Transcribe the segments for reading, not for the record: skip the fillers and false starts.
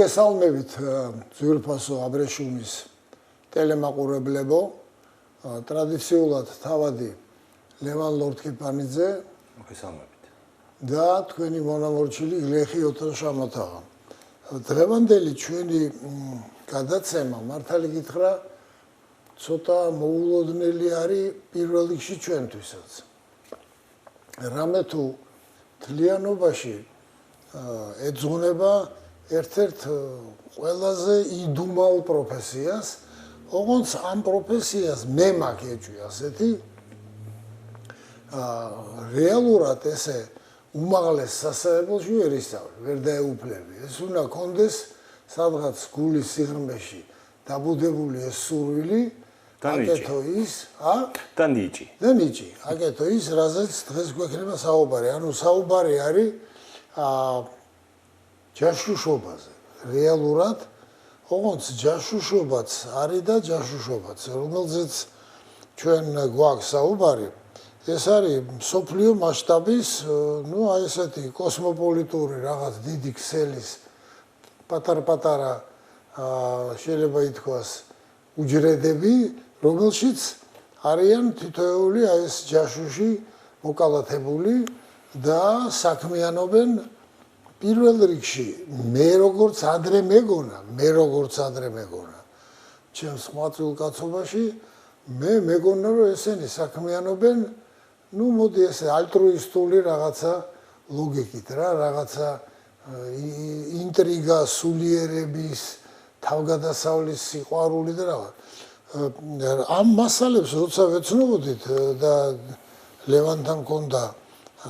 მოგესალმებით ძვირფასო აბრეშუმის ტელემაყურებლებო. ტრადიციულად თავადი ლევან ლორთქიფანიძე მოგესალმებით და თქვენი მონამორჩილი გლეხი ოთარ შამათაღა. დღევანდელი ჩვენი გადაცემა მართალი გითხრა ცოტა მოულოდნელი არის პირველ რიგში ჩვენთვისაც. რამე თუ თლიანობაში ეძღვნება ერთ-ერთ ყველაზე იდუმალ პროფესიას, ოღონდ ამ პროფესიას მე მაქვს ეჭვი ასეთი რეალურად ესე უმაღლეს სასწავლებელში ვერ ისწავლე, ვერ დაეუფლები. ეს უნდა კონდეს სადღაც გულის სიღრმეში დაბუდებული ეს სურვილი, აკეთო ის, და ნიჭი. და ნიჭი, აკეთო ის, რაზეც დღეს გვექნება საუბარი. ანუ საუბარი არის ჯაშუშობაზე. რეალურად, ოღონდ ჯაშუშობაც არის და ჯაშუშობაც, რომელზეც ჩვენ გვაქვს საუბარი. ეს არის მსოფლიო მასშტაბის, აი ესეთი კოსმოპოლიტური რაღაც დიდი ქსელის პატარ-პატარა შეიძლება ითქვას უჯრედები, რომელშიც არიან თითოეული აი ეს ჯაშუში მოკალათებული და საქმიანობენ პირველ რიგში მე როგორც ადრე მეგონა ჩემს ხმაწვილ კაცობაში მე მეგონა რომ ესენი საქმიანობენ მოდი ესე ალტრუისტული რაღაცა ლოგიკით რა რაღაცა ინტრიგა სულიერების თავგადასავლის სიყვარული და რაღაც ამ მასალებს როცა ვეცნობოდით და ლევანთან მქონდა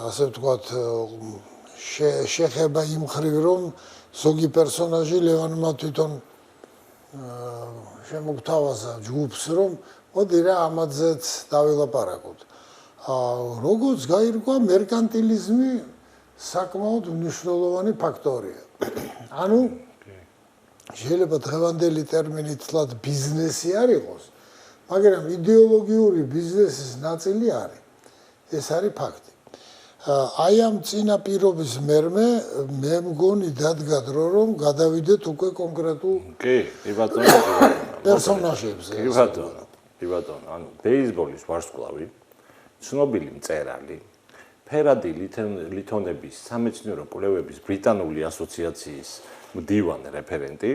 ასე ვთქვათ შეხება იმ მხრივ რომ ზოგი პერსონაჟი ლევანმა თვითონ შემოგთავაზა ჯგუფს რომ მოდი რა ამაზეც დავილაპარაკოთ. როგორც გაირკვა მერკანტილიზმი საკმაოდ მნიშვნელოვანი ფაქტორია. ანუ შეიძლება დღევანდელი ტერმინით ვთქვათ ბიზნესი არ იყოს, მაგრამ იდეოლოგიური ბიზნესის ნაწილი არის. ეს არის ფაქტი. აი ამ წინაპირობის მერმე მე მგონი დადგა დრო რომ გადავიდეთ უკვე კონკრეტულ პერსონაჟებზე. კი ბატონო, ანუ ბეისბოლის ვარსკვლავი, ცნობილი მწერალი, ფერადი ლითონების სამეცნიერო კვლევების ბრიტანული ასოციაციის მდივანი რეფერენტი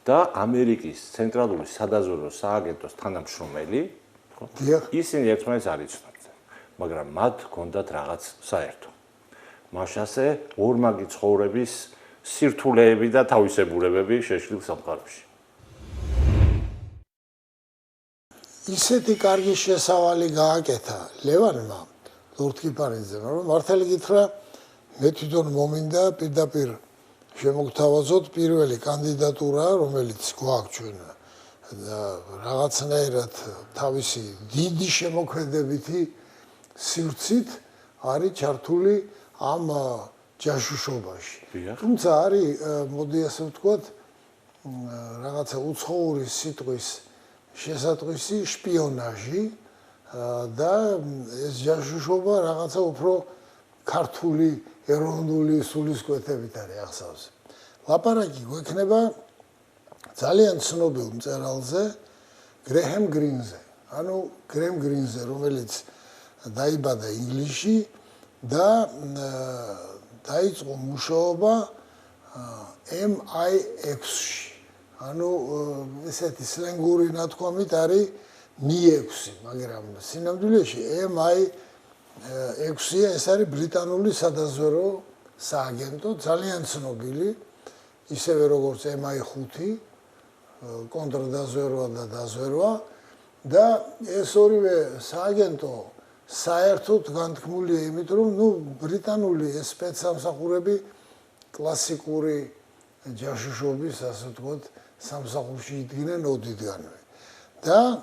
და ამერიკის ცენტრალური სადაზვერვო სააგენტოს თანამშრომელი, ისინი ერთმანეთს არ იცნობდნენ. მაგრამ მათ ჰქონდათ რაღაც საერთო. მაშასე ორმაგი ცხოვრების სირთულეები და თავისებურებები შეშლილ სამყაროში. ისეთი კარგი შესავალი გააკეთა ლევანმა ლორთქიფანიძემ, რომ მართალი გითხრა მე თვითონ მომინდა პირდაპირ შემოგთავაზოთ პირველი კანდიდატურა, რომელიც გვაქვს ჩვენ და რაღაცნაირად თავისი დიდი შემოქმედებითი სივრცით არის ჩართული ამ ჯაშუშობაში. თუმცა არის, მოდი ასე ვთქვათ, რაღაცა უცხოური სიტყვის შესატყვისი შპიონაჟი და ეს ჯაშუშობა რაღაცა უფრო ქართული ეროვნული სულისკვეთებით არის ახსავსე. ლაპარაკი გვექნება ძალიან ცნობილ მწერალზე, გრეჰემ გრინზე. ანუ გრეჰემ გრინზე, რომელიც დაიბადა ინგლისში და დაიწყო მუშაობა MI6-ში. ანუ ესეთი სლენგური ნათქვამით არის Mi6, მაგრამ სინამდვილეში MI6-ია, ეს არის ბრიტანული სადაზვერვო სააგენტო, ძალიან ცნობილი, ისევე როგორც MI5, კონტრდაზვერვა და დაზვერვა და ეს ორივე სააგენტო საერთოდ განთქმულია იმით, რომ ბრიტანული ეს სპეცსამსახურები კლასიკური ჯაშუშობის, ასე ვთქვათ, სამსახურში იდგნენ ოდითგანვე. და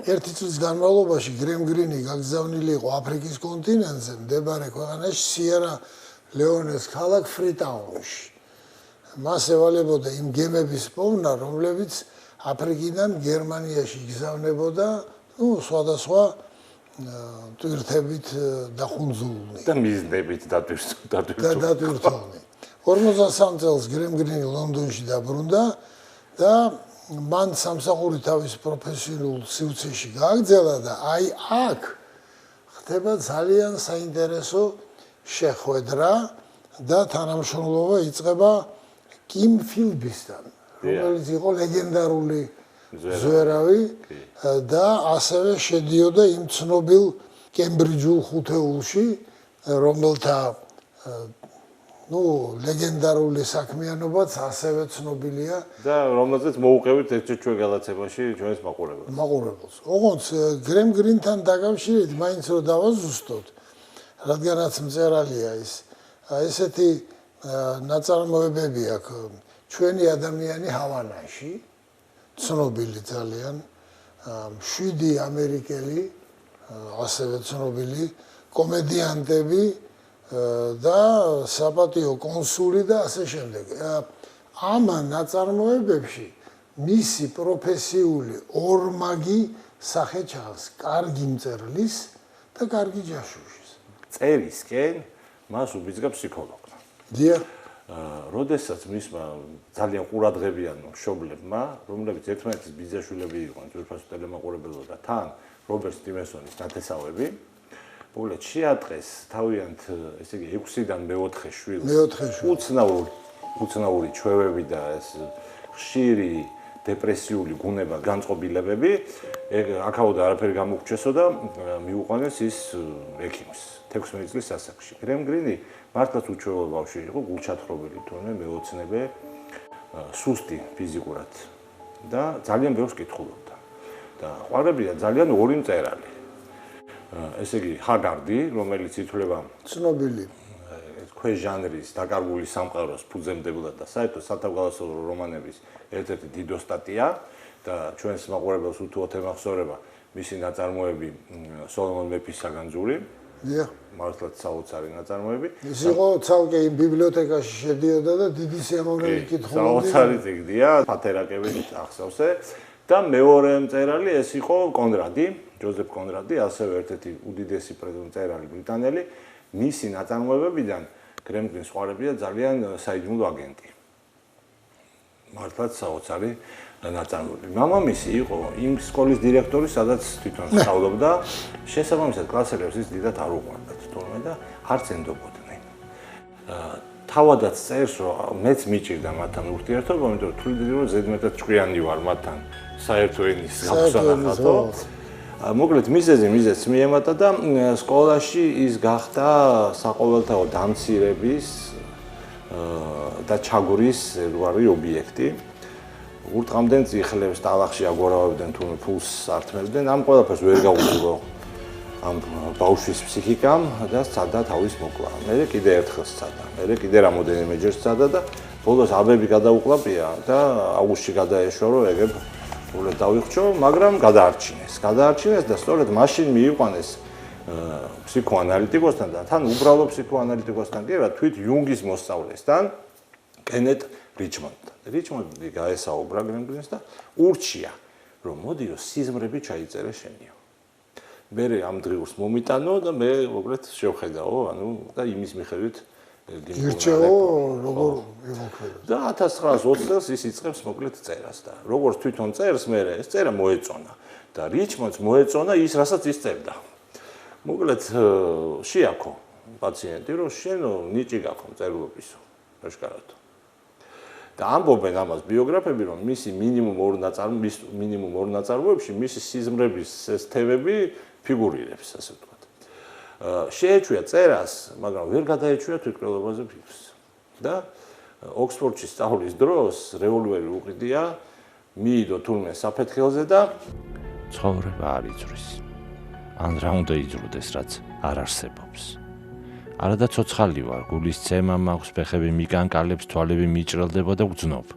ერთი წლის განმავლობაში გრეჰემ გრინი გაგზავნილი იყო აფრიკის კონტინენტზე, მდებარე ქვეყანაში სიერა ლეონეს ქალაქ ფრიტაუნში. მას ევალებოდა იმ გემების პოვნა, რომლებიც აფრიკიდან გერმანიაში იგზავნებოდა, სხვადასხვა ტვირთებით დახუნძულნი და მიზნებით დატვირთულნი. 43 წელს გრემ გრინი ლონდონში დაბრუნდა და მან სამსახური თავის პროფესიულ სივრცეში გააგრძელა და აი აქ ხდება ძალიან საინტერესო შეხვედრა და თანამშრომლობა იწყება კიმ ფილბისთან, რომელიც იყო ლეგენდარული ზვერავი და ასევე შედიოდა იმ ცნობილ კემბრიჯულ ხუთეულში, რომელთა ლეგენდარული საქმიანობაც ასევე ცნობილია და რომელზეც მოუყევით ერთ-ერთ ჩვენ გადაცემაში ჩვენს მაყურებელს. ოღონდ გრემ გრინთან დაკავშირებით მაინც რომ დავაზუსტოთ, რადგანაც მწერალია ის, ესეთი ნაწარმოებები აქვს ჩვენი ადამიანი ჰავანაში, ცნობილი ძალიან, 7 ამერიკელი, ასევე ცნობილი კომედიანტები და საპატიო კონსული და ასე შემდეგ. ამ ნაწარმოებებში მისი პროფესიული ორმაგი სახე ჩანს, კარგი მწერლის და კარგი ჯაშუშის. წერისკენ მას უბიძგა ფსიქოლოგმა. დიახ. როდესაც მისმა ძალიან ყურადღებიანო მშობლებმა, რომლებიც ერთმანეთის ბიძაშვილები იყვნენ, ძვირფასო ტელემაყურებელო და თან რობერტ სტივენსონის ნათესავები, მოკლედ შეატყეს თავიანთ, ესე იგი 6-დან მე-4 შვილს. უცნაური ჩვევები და ეს ხშირი დეპრესიული გუნება, განწყობილებები, აქაოდ არაფერი გამოგჩესო და მიუყვანეს ის ექიმს 16 წლის ასაკში. გრემ გრინი მართლაც უჩვეულო ბავშვი იყო, გულჩათხრობილი თურმე მეოცნებე, სუსტი ფიზიკურად და ძალიან ბევრს კითხულობდა. და ყვარებია ძალიან ორი მწერალი. ესე იგი ჰაგარდი, რომელიც ითვლება ცნობილი ქვეჟანრის დაკარგული სამყაროს ფუძემდებლად და საერთოდ სათავგადასავლო რომანების ერთ-ერთი დიდო სტატია და ჩვენს მაყურებელს უთუოდ ემახსოვრება მისი ნაწარმოები სოლომონ მეფის საგანძური. დიახ. მართლაც საოცარი ნაწარმოები. ის იყო ცალკე იმ ბიბლიოთეკაში შედიოდა და დიდი სიამოვნებით კითხულობდა. საოცარი წიგნია, ფათერაკებით ახსოვსე და მეორე მწერალი ეს იყო კონრადი, ჯოზეფ კონრადი, ასევე ერთ-ერთი უდიდესი მწერალი ბრიტანელი. მისი ნაწარმოებებიდან გრემ გრინს ყვარებია ძალიან საიდუმლო აგენტი. მართლაც საოცარი ნაწარმოები. მამამისი იყო იმ სკოლის დირექტორი, სადაც თვითონ სწავლობდა. შესაბამისად კლასელებს ის დიდად არ უყვარდათ თურმე და არც ენდობოდნენ. თავადაც წერს, რომ მეც მიჭირდა მათთან ურთიერთობა, იმიტომ რომ თვლიდი რომ ზედმეტად ჭკვიანი ვარ მათთან საერთო ენის გასანახატო. მოკლედ მიზეზს მიემატა და სკოლაში ის გახდა საყოველთაო დამცირების და ჩაგვრის ერთგვარი ობიექტი. ურტყამდნენ წიხლებს, ტალახში აგორავებდნენ, თუმცა ფულს ართმევდნენ. ამ ყველაფერს ვერ გაუძლო ამ ბავშვის ფსიქიკამ და სცადა თავის მოკლა. მე კიდე ერთხელ სცადა. მე კიდე რამოდენიმეჯერ სცადა და ბოლოს აბები გადაუყლაპია და აუგუსტში გადაეშვა, რომ ეგებ უბრალოდ დავიხრჩო, მაგრამ გადაარჩინეს და სწორედ მაშინ მიიყვანეს ფსიქოანალიტიკოსთან და თან უბრალო ფსიქოანალიტიკოსთან კი არა, თვით იუნგის მოსწავლესთან, კენეთ რიჩმონდთან. რიჩმონდი გაესაუბრა გრემ გრინს და ურჩია, რომ მოდიო სიზმრები ჩაიწერე შენიო. მე ამ დღიურს მომიტანო და მე მოკლედ შევხედაო, და იმის მიხედვით ირჩეო როგორ იმოქმედება. და 1920 წელს ის იწყებს მოკლედ წერას და როგორც თვითონ წერს, მე ეს წერა მოეწონა და რიჩმონდს მოეწონა ის, რასაც ის წერდა. მოკლედ შეაქო პაციენტი, რომ შენო ნიჭი გაქვს წერილობისო,აშკარად. და ამბობენ ამას ბიოგრაფები, რომ მისი მინიმუმ ორ ნაწარმოებში მისი სიზმრების ეს თემები ფიგურირებს, ასე ვთქვათ. შეეჩვია წერას, მაგრამ ვერ გადაეჩვია თვითკვლელობაზე ფიქრს. და ოქსფორდში სწავლის დროს რევოლვერი უყიდია, მიიდო თურმე საფეთქელზე და ცხოვრება არ იწვრის. ან რა უნდა იძლოდეს, რაც არ არსებობს. არადა ცოცხალი ვარ, გულის ცემა მაქვს, ფეხები მიკანკალებს, თვალები მიჭრელდება და ვგრძნობ.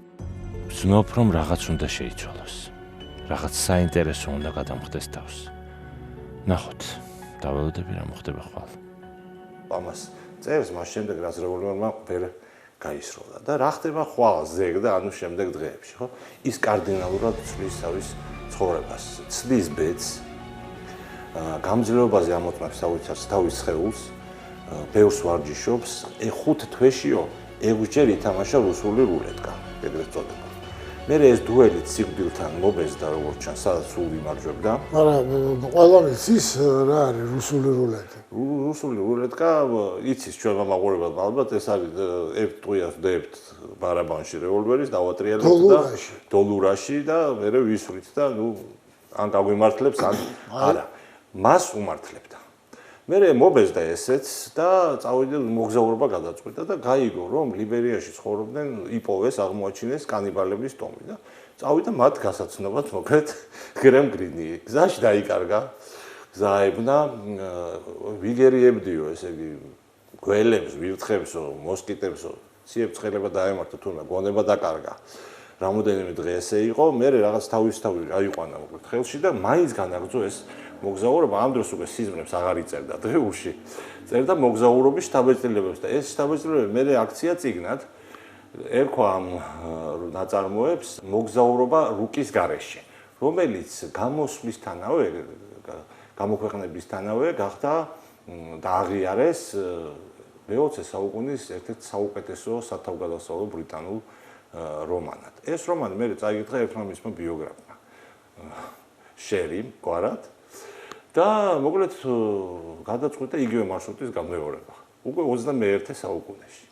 ვგრძნობ, რომ რაღაც უნდა შეიცვალოს. რაღაც საინტერესო უნდა გადამხდეს თავს. ნახოთ, დაველოდები რა მოხდება ხვალ. ამას წერს მას შემდეგ, რაც რევოლვერმა ვერ გაისროლა და რა ხდება ხვალ ზეგ და ანუ შემდეგ დღეებში, ხო? ის კარდინალურად ცვლის თავის ცხოვრებას, ცდის ბედს, გამძლეობაზე ამოწმებს თავის სხეულს, ბევრს ვარჯიშობს, 5 თვეშიო 6-ჯერ ითამაშა რუსული რულეტკა, ეგრეთ წოდება. მე ეს დუელი სიკვდილთან მობეზდა როგორც ჩანს, სადაც სულ იმარჯვებდა. მაგრამ ყველანი ის რა არის რუსული რულეტი? რუსული რულეტკა იცის ჩვენმა მაყურებელმა ალბათ ეს არის ერთ ტყვიას დებთ ბარაბანში რევოლვერის დავატრიალებთ და დოლურაში და მერე ვისვრით და ნუ ან გაგვიმართლებს ან არა. მას უმართლებდა. მე მობეზდა ესეც და წავიდა მოგზაურობა გადაწყვიტა და გაიგო რომ ლიბერიაში ცხოვრობდნენ იპოვეს აღმოაჩინეს კანიბალების ტომი და წავიდა მათ გასაცნობად მოკლედ გრემგრინი გზაში დაიკარგა გზაებნა ვიგერიებდიო ესე იგი გველებს ვირთხებსო მოსკიტებსო ციებ-ცხელება დაემართა თუნდაც გონება დაკარგა რამოდენიმე დღე ესე იყო მე რაღაც თავისთავად აიყვანა მოკლედ ხელში და მაინც განაგრძო ეს მოგზაურობა ამ დროს უკვე სიზმრებს აღარ იწერდა დღეუში. წერდა მოგზაურობის შთაბეჭდილებებს და ეს შთაბეჭდილებები მე აქცია წიგნად ერქვა ამ ნაწარმოებს მოგზაურობა რუკის გარეშე, რომელიც გამოსვლისთანავე, გამოქვეყნებისთანავე გახდა და აღიარეს მე-20 საუკუნის ერთ-ერთ საუკეთესო სათავგადასავლო ბრიტანულ რომანად. ეს რომანი მე წაიკითხა ერთმა მისმა ბიოგრაფმა. შერი გვარად და მოკლედ გადაწყვიტა იგივე მარშრუტის გამეორება. უკვე 21 საუკუნეში.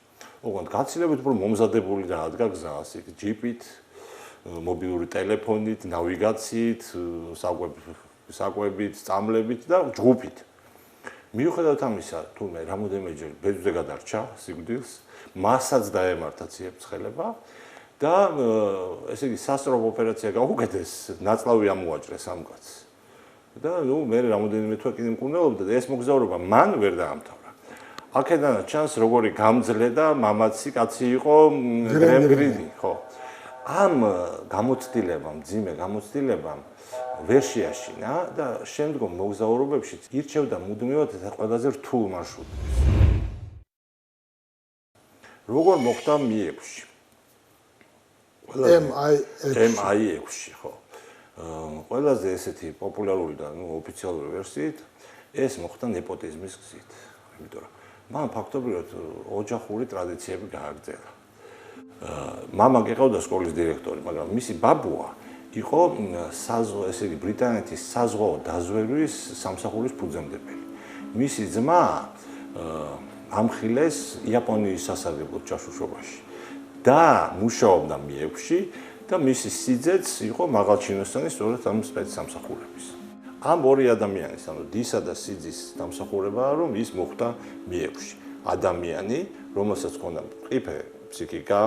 ოღონდ გაცილებით უფრო მომზადებული რადგა გზას, იქ ჯიპით, მობილური ტელეფონით, ნავიგაციით, საკვებით, წამლებით და ჯგუფით. მიუხედავად ამისა, თუმცა რამოდენიმეჯერ ბერძზე გადარჩა სიკვდილს, მასაც დაემართა ციებ-ცხელება და ესე იგი სასწრაფო ოპერაცია გაუკეთეს, ნაწლავი ამოაჭრეს ამ კაცს. და ნუ მე რამოდენიმე თვე კიდე მკურნალობდა და ეს მოგზაურობა მან ვერ დაამთავრა. აქედანაც ჩანს როგორი გამძლე და მამაცი კაცი იყო გრემგრინი, ხო. ამ გამოცდილებამ, ძიმე გამოცდილებამ ვერ შეაშინა და შემდგომ მოგზაურობებში ირჩევდა მუდმივად ეს ყველაზე რთულ მარშრუტს. როგორ მოხდა Mi-6-ში? Mi-6-ში, ხო. ყველაზე ესეთი პოპულარული და ოფიციალური ვერსიით ეს მოხდა ნეპოტიზმის გზით. იმიტომ რომ მან ფაქტობრივად ოჯახური ტრადიციები გააგრძელა. მამა გიყავდა სკოლის დირექტორი, მაგრამ მისი ბაბუა იყო ესე იგი ბრიტანეთის საზღვაო დაზვერვის სამსახურის ფუძემდებელი. მისი ძმა ამხილეს იაპონიის სასარგებლო ჯაშუშობაში და მუშაობდა Mi-6-ში და მისი სიძეც იყო მაღალჩინოსანი სწორედ ამ სპეცსამსახურების. ამ ორი ადამიანის, ანუ დისა და სიძის დამსახურებაა, რომ ის მოხდა Mi-6-ში. ადამიანი, რომელსაც ჰქონდა მყიფე ფსიქიკა,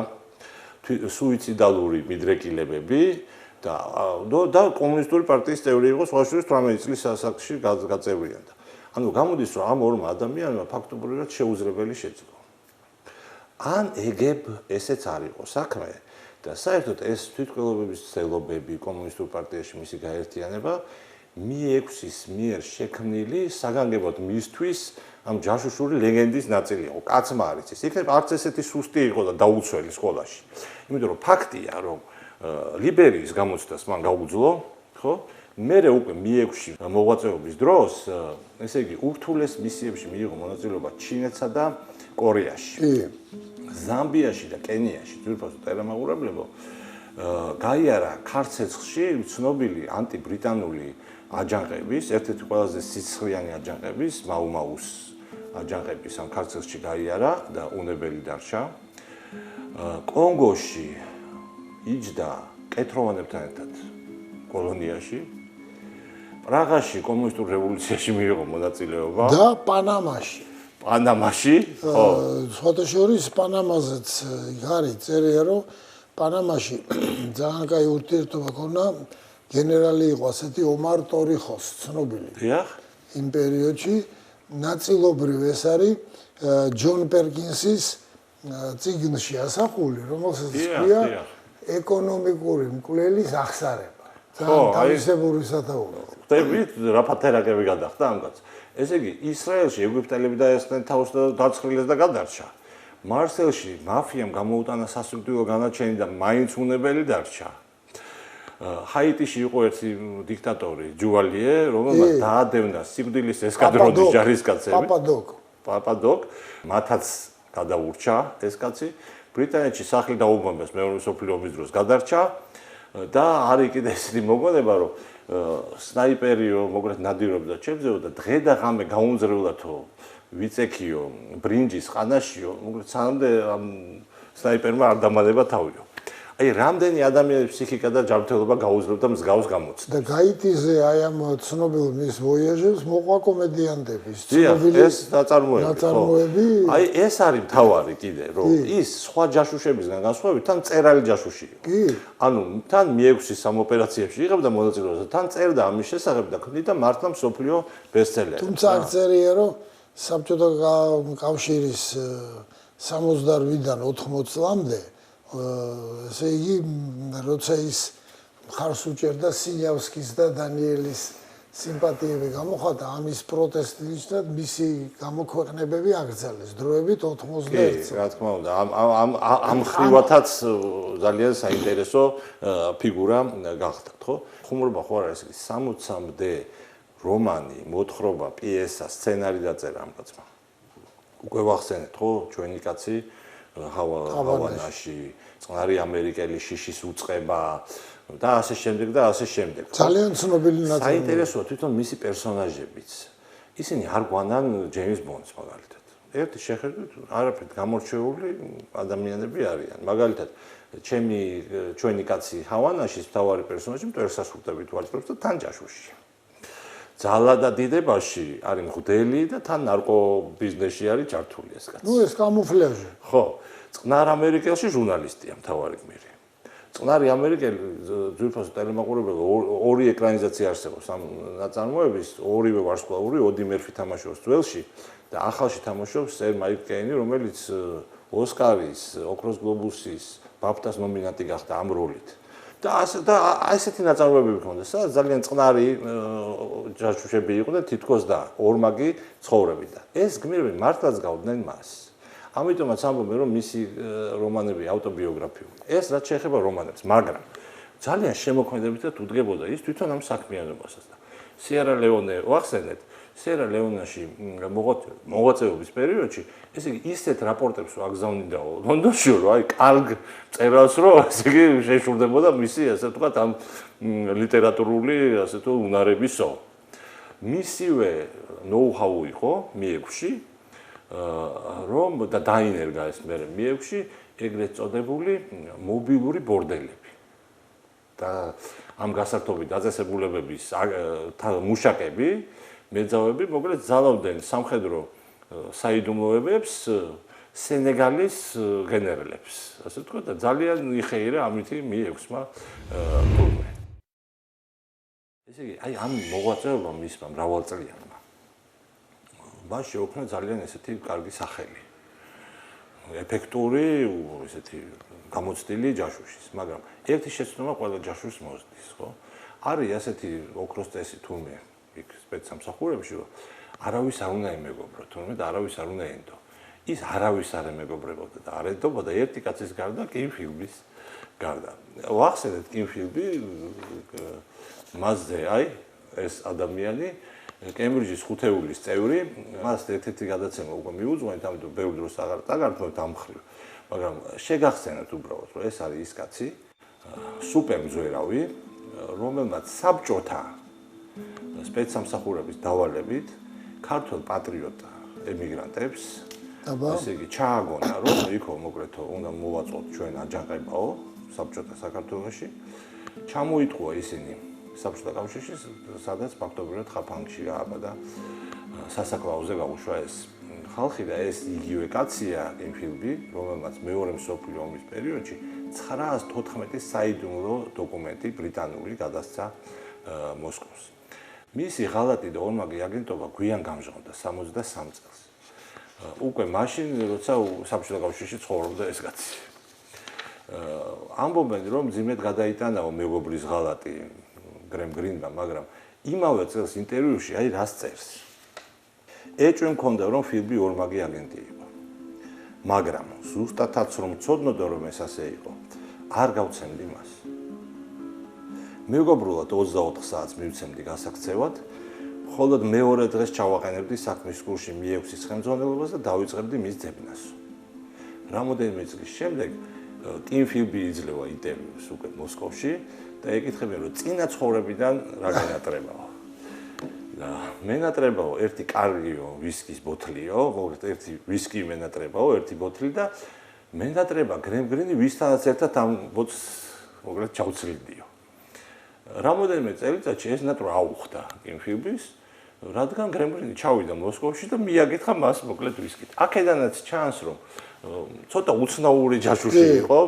სუიციდალური მიდრეკილებები და კომუნისტური პარტიის წევრი იყო სხვა შორის 18 წლის ასაკში გაწევრიანდა. ანუ გამოდის, რომ ამ ორმა ადამიანმა ფაქტობრივად შეუძლებელი შეძლო. ან ეგებ ესეც არ იყო საქმე და საერთოდ ეს თვითმკვლელობების ცდილობები კომუნისტურ პარტიაში მისი გაერთიანება Mi-6-ის მიერ შექმნილი საგანგებოდ მისთვის ამ ჯაშუშური ლეგენდის ნაწილი იყო. კაცმა არ იცის. იქნებ არც ესეთი სუსტი იყო და დაუცველი სკოლაში. იმიტომ რომ ფაქტია, რომ ლიბერიის გამოცდას მან გაუძლო, ხო? მერე უკვე Mi-6-ში მოღვაწეობის დროს, ესე იგი, ურთულეს მისიებში მიიღო მონაწილეობა ჩინეთსა და კორეაში. ზამბიაში და კენიაში, ძირფასო ტელემაყურებლებო, გაიარა ქარცეცხლში ცნობილი ანტიბრიტანული აჯანყების, ერთ-ერთი ყველაზე სიცხლიანი აჯანყების, მაუ-მაუს აჯანყების ამ ქარცეცხლში გაიარა და უნებელი დარჩა. კონგოში იჯდა კეთროვანებთან ერთად კოლონიაში. პრაღაში კომუნისტურ რევოლუციაში მიიღო მონაწილეობა და პანამაში. პანამაში, ხო. სხვათა შორის პანამაზეც არის წერია, რომ პანამაში ძალიან კაი ურთიერთობა ქონდა გენერალი იყო ასეთი ომარ ტორიხოს ცნობილი. დიახ. იმ პერიოდში ნაწილობრივ ეს არის ჯონ პერკინსის წიგნში ასახული, რომელსაც ქვია ეკონომიკური მკვლელის აღსარება. ძალიან თავისებური სათაური. ხდებით რა ფათერაკები გადახდა ამ კაცს. ესე იგი, ისრაელში ეგვიპტელები დაესხნენ თავს და დაცხრილეს და გადარჩა. მარსელში მაფიამ გამოუტანა სასიკვდილო განაჩენი და მაინც უნებელი დარჩა. ჰაიტიში იყო ერთი დიქტატორი, ჯუალიე, რომელმაც დაადევნა სიკვდილის ესკადრონის ჯარისკაცები. პაპადოკ. მათაც გადაურჩა ეს კაცი. ბრიტანეთში სახლი დაუბრუნდეს მეორე მსოფლიო ომის დროს გადარჩა და არის კიდე ისეთი მოგონება რომ სნაიპერიო მოგრეთ ნადირობდა ჩემზეო და დღე და ღამე გაუნძრევლათო ვიწექიო ბრინჯის ყანაშიო მოგრეთ სამდე ამ სნაიპერმა არ დამალება თავიო. აი რამდენი ადამიანის ფსიქიკა და ჯანმრთელობა გაუძლევდა მსგავს გამოცდას. და გაიტიზე აი ამ ცნობილ მის ვოიაჟებს მოყვა კომედიანტების ცნობილი ეს ნაწარმოები. აი ეს არის მთავარი კიდე რომ ის სხვა ჯაშუშებისგან განსხვავებით თან წერალი ჯაშუში იყო. კი. ანუ თან მიექვსი სამოპერაციებში იღებდა მონაწილეობას და თან წერდა ამის შესახებ და ქმნიდა მართლა მსოფლიო ბესტსელერი. თუმცა არ წერია რომ საბჭოთა კავშირის 68-დან 80 წლამდე ესე იგი როცა ის მხარს უჭერდა სინიავსკის და დანიელის სიმპათიები გამოხატა ამის პროტესტის და მისი გამოქვეყნებები აკრძალეს დროებით 91 წელს. რა თქმა უნდა ამ ხრივათაც ძალიან საინტერესო ფიგურა გახდა, ხო? ხუმრობა ხო არა ეს 63-მდე რომანი, მოთხრობა, პიესა, სცენარი დაწერა ამ კაცმა. უკვე ვახსენეთ, ხო, ჩვენი კაცი ჰავანაში, წყნარი ამერიკელი შიშის უწყება და ასე შემდეგ და ასე შემდეგ. ძალიან ცნობილი ნაწარმოები. საინტერესოა თვითონ მისი პერსონაჟებიც. ისინი არ გვანან ჯეიმს ბონდს მაგალითად. ერთი შეხედვით არაფრით გამორჩეული ადამიანები არიან. მაგალითად, ჩვენი კაცი ჰავანაშის მთავარი პერსონაჟი მტვერსასრულთებით ვაჭრობს და თან ჯაშუშია. ძალა და დიდებაში არის მღვდელი და თან ნარკო ბიზნესში არის ჩართული ეს კაცი. ნუ ეს კამუფლაჟი. ხო, წყნარ ამერიკელში ჟურნალისტია მთავარი გმირი. წყნარი ამერიკელი ძვირფასო ტელემაყურებელი ორი ეკრანიზაცია არსებობს ამ ნაწარმოების, ორივე ვარსკვლავური, ოდი მერფი თამაშობს ძველში და ახალში თამაშობს სერ მაიკ კეინი, რომელიც ოსკარის, ოქროს გლობუსის, ბაფტას ნომინანტი გახდა ამ როლით. და ასეთი ნაწარმოებები ჰქონდა, სადაც ძალიან წყნარი ჯაშუშები იყვნენ, თითქოს და ორმაგი ცხოვრები და ეს გმირები მართლაც გავდნენ მას. ამიტომაც ამბობენ, რომ მისი რომანები ავტობიოგრაფიული. ეს რაც შეეხება რომანებს, მაგრამ ძალიან შემოქმედებითად უდგებოდა ის თვითონ ამ საქმიანობასაც და სიერა ლეონე ვახსენეთ, სიერა ლეონეში მოღვაწეობის პერიოდში, ესე იგი ისეთ რაპორტებს ვაგზავნიდაო ლონდონში, რომ აი კარგ წერას რომ ესე იგი შეშურდებოდა მისი ასე ვთქვათ ამ ლიტერატურული ასე თუ უნარებისო. მისივე ნოუ-ჰაუ იყო მიექვსი რომ და დაინერგა ეს მე მიექვსი ეგრეთ წოდებული მობილური ბორდელები და ამ გასართობი დაწესებულებების მუშაკები მეძავები მოგლეთ ძალავდნენ სამხედრო საიდუმლოებებს სენეგალის გენერლებს ასე ვთქვათ და ძალიან იხეირა ამითი მიექვსმა თურმე ესე იგი აი ამ მოღვაწეობამ მისმა მრავალწლიანმა მას შეუქმნა ძალიან ესეთი კარგი სახელი. ეფექტური, ესეთი გამოცდილი ჯაშუშის, მაგრამ ერთი შეცდომა ყველა ჯაშუშს მოსდის, ხო? არის ასეთი ოქროს წესი თურმე იქ სპეცსამსახურებში, რომ არავის არ უნდა იმეგობრო, თურმე და არავის არ უნდა ენდო. ის არავის არ ემეგობრებოდა და არ ედობოდა ერთი კაცის გარდა კიმ ფილბის გარდა. ვახსენეთ კიმ ფილბი მასზე, აი ეს ადამიანი კემბრიჯის ხუთეულის წევრი, მას ერთ-ერთი გადაცემა უკვე მიუძღვენთ, ამიტომ ბევრ დროს აღარ დაგართმევთ ამ მხრივ, მაგრამ შეგახსენათ უბრალოდ, რომ ეს არის ის კაცი, სუპერმძვერავი, რომელმაც საბჭოთა სპეცსამსახურების დავალებით ქართველ პატრიოტ ემიგრანტებს ესე იგი ჩააგონა, რომ იქო მოკრეთო უნდა მოვაწყოთ ჩვენ აჯანყებაო საბჭოთა საქართველოში, ჩამოიტყუა ისინი საბჭოთა კავშირში, სადაც ფაქტობრივად ხაფანგში გააბადა სასაკლაოზე გაუშვა ეს ხალხი და ეს იგივე კაცია იმ ფილმი, რომელმაც მეორე მსოფლიო ომის პერიოდში 914 საიდუმლო დოკუმენტი ბრიტანული გადასცა მოსკოვს. მისი ღალატი და ორმაგი აგენტობა გვიან გამჟღავნდა 63 წელს. უკვე მაშინ, როცა საბჭოთა კავშირში ცხოვრობდა ეს კაცი. ამბობენ, რომ ძიმედ გადაიტანაო მეგობრის ღალატი გრემ გრინმა, მაგრამ იმავე წელს ინტერვიუში აი რას წერს. ეჭვი მქონდა, რომ ფილმი ორმაგი აგენტი იყო. მაგრამ ზუსტადაც რომ ცოდნოდა, რომ ეს ასე იყო, არ გავცემდი მას. მეგობრულად 24 საათს მივცემდი გასაქცევად, ხოლოდ მეორე დღეს ჩავაყენებდი საქმის კურსში მიექვსის ხელმძღვანელობას და დავიწყებდი მის ძებნას. რამოდენიმე წლის შემდეგ კიმ ფილბი იძლევა ინტერვიუს უკვე მოსკოვში და ეკითხებიან რომ წინა ცხოვრებიდან რა გენატრებაო. და მენატრებაო ერთი კარგიო ვისკის ბოთლიო, მოკლედ ერთი ვისკი მენატრებაო, ერთი ბოთლი და მენატრება გრემგრინი ვისთანაც ერთად ამ ბოთლს მოკლედ ჩავცლიდიო. რამოდენიმე წელიწადში ეს ნატვრა აუხდა კიმ ფილბის, რადგან გრემგრინი ჩავიდა მოსკოვში და მიაკითხა მას მოკლედ ვისკით. აქედანაც ჩანს რომ ცოტა უცნაური ჯაშუში იყო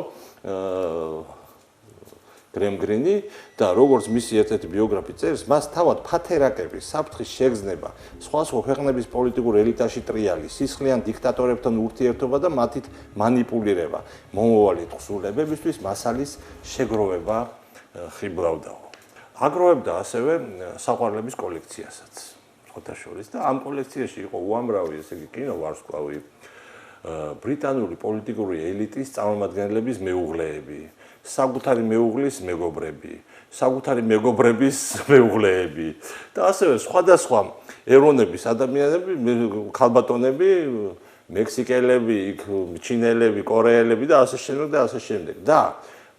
გრემგრინი და როგორც მისი ერთ-ერთი ბიოგრაფი წერს, მას თავად ფათერაკების საფრთხის შეგრძნება, სხვა ქვეყნების პოლიტიკურ ელიტაში ტრიალი, სისხლიან დიქტატორებთან ურთიერთობა და მათით манипуლირება, მომავალი თხზულებებისთვის მასალის შეგროვება ხიბლავდაო. აგროვებდა ასევე საყვარლების კოლექციასაც, სხვათა შორის და ამ კოლექციაში იყო უამრავი, ესე იგი, კინოვარსკვლავი, ბრიტანული პოლიტიკური ელიტის წარმომადგენლების მეუღლეები, საკუთარი მეუღლის მეგობრები, საკუთარი მეგობრების მეუღლეები და ასევე სხვადასხვა ეროვნების ადამიანები, ქალბატონები, მექსიკელები, ჩინელები, კორეელები და ასე შემდეგ და ასე შემდეგ. და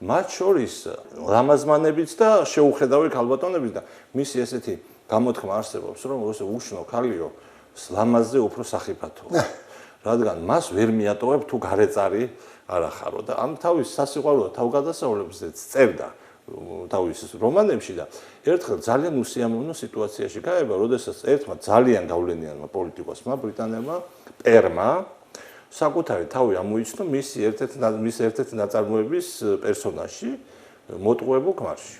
მათ შორის ლამაზმანებიც და შეუხედავი ქალბატონებიც და მისი ესეთი გამოთქმა არსებობს, რომ როცა უშნო ქალიო ლამაზზე უფრო სახიფათოა. რადგან მას ვერ მიატოვებ თუ გარეწარი არ ახარო და ამ თავის სასიყვარულო თავგადასავლებს წერდა თავის რომანებში და ერთხელ ძალიან უსიამოვნო სიტუაციაში გაება, როდესაც ერთმა ძალიან გავლენიანმა პოლიტიკოსმა ბრიტანელმა პერმა საკუთარი თავი ამოიცნო მისი ერთ-ერთი ნაწარმოების პერსონაჟში მოტყუებულ ქმარში.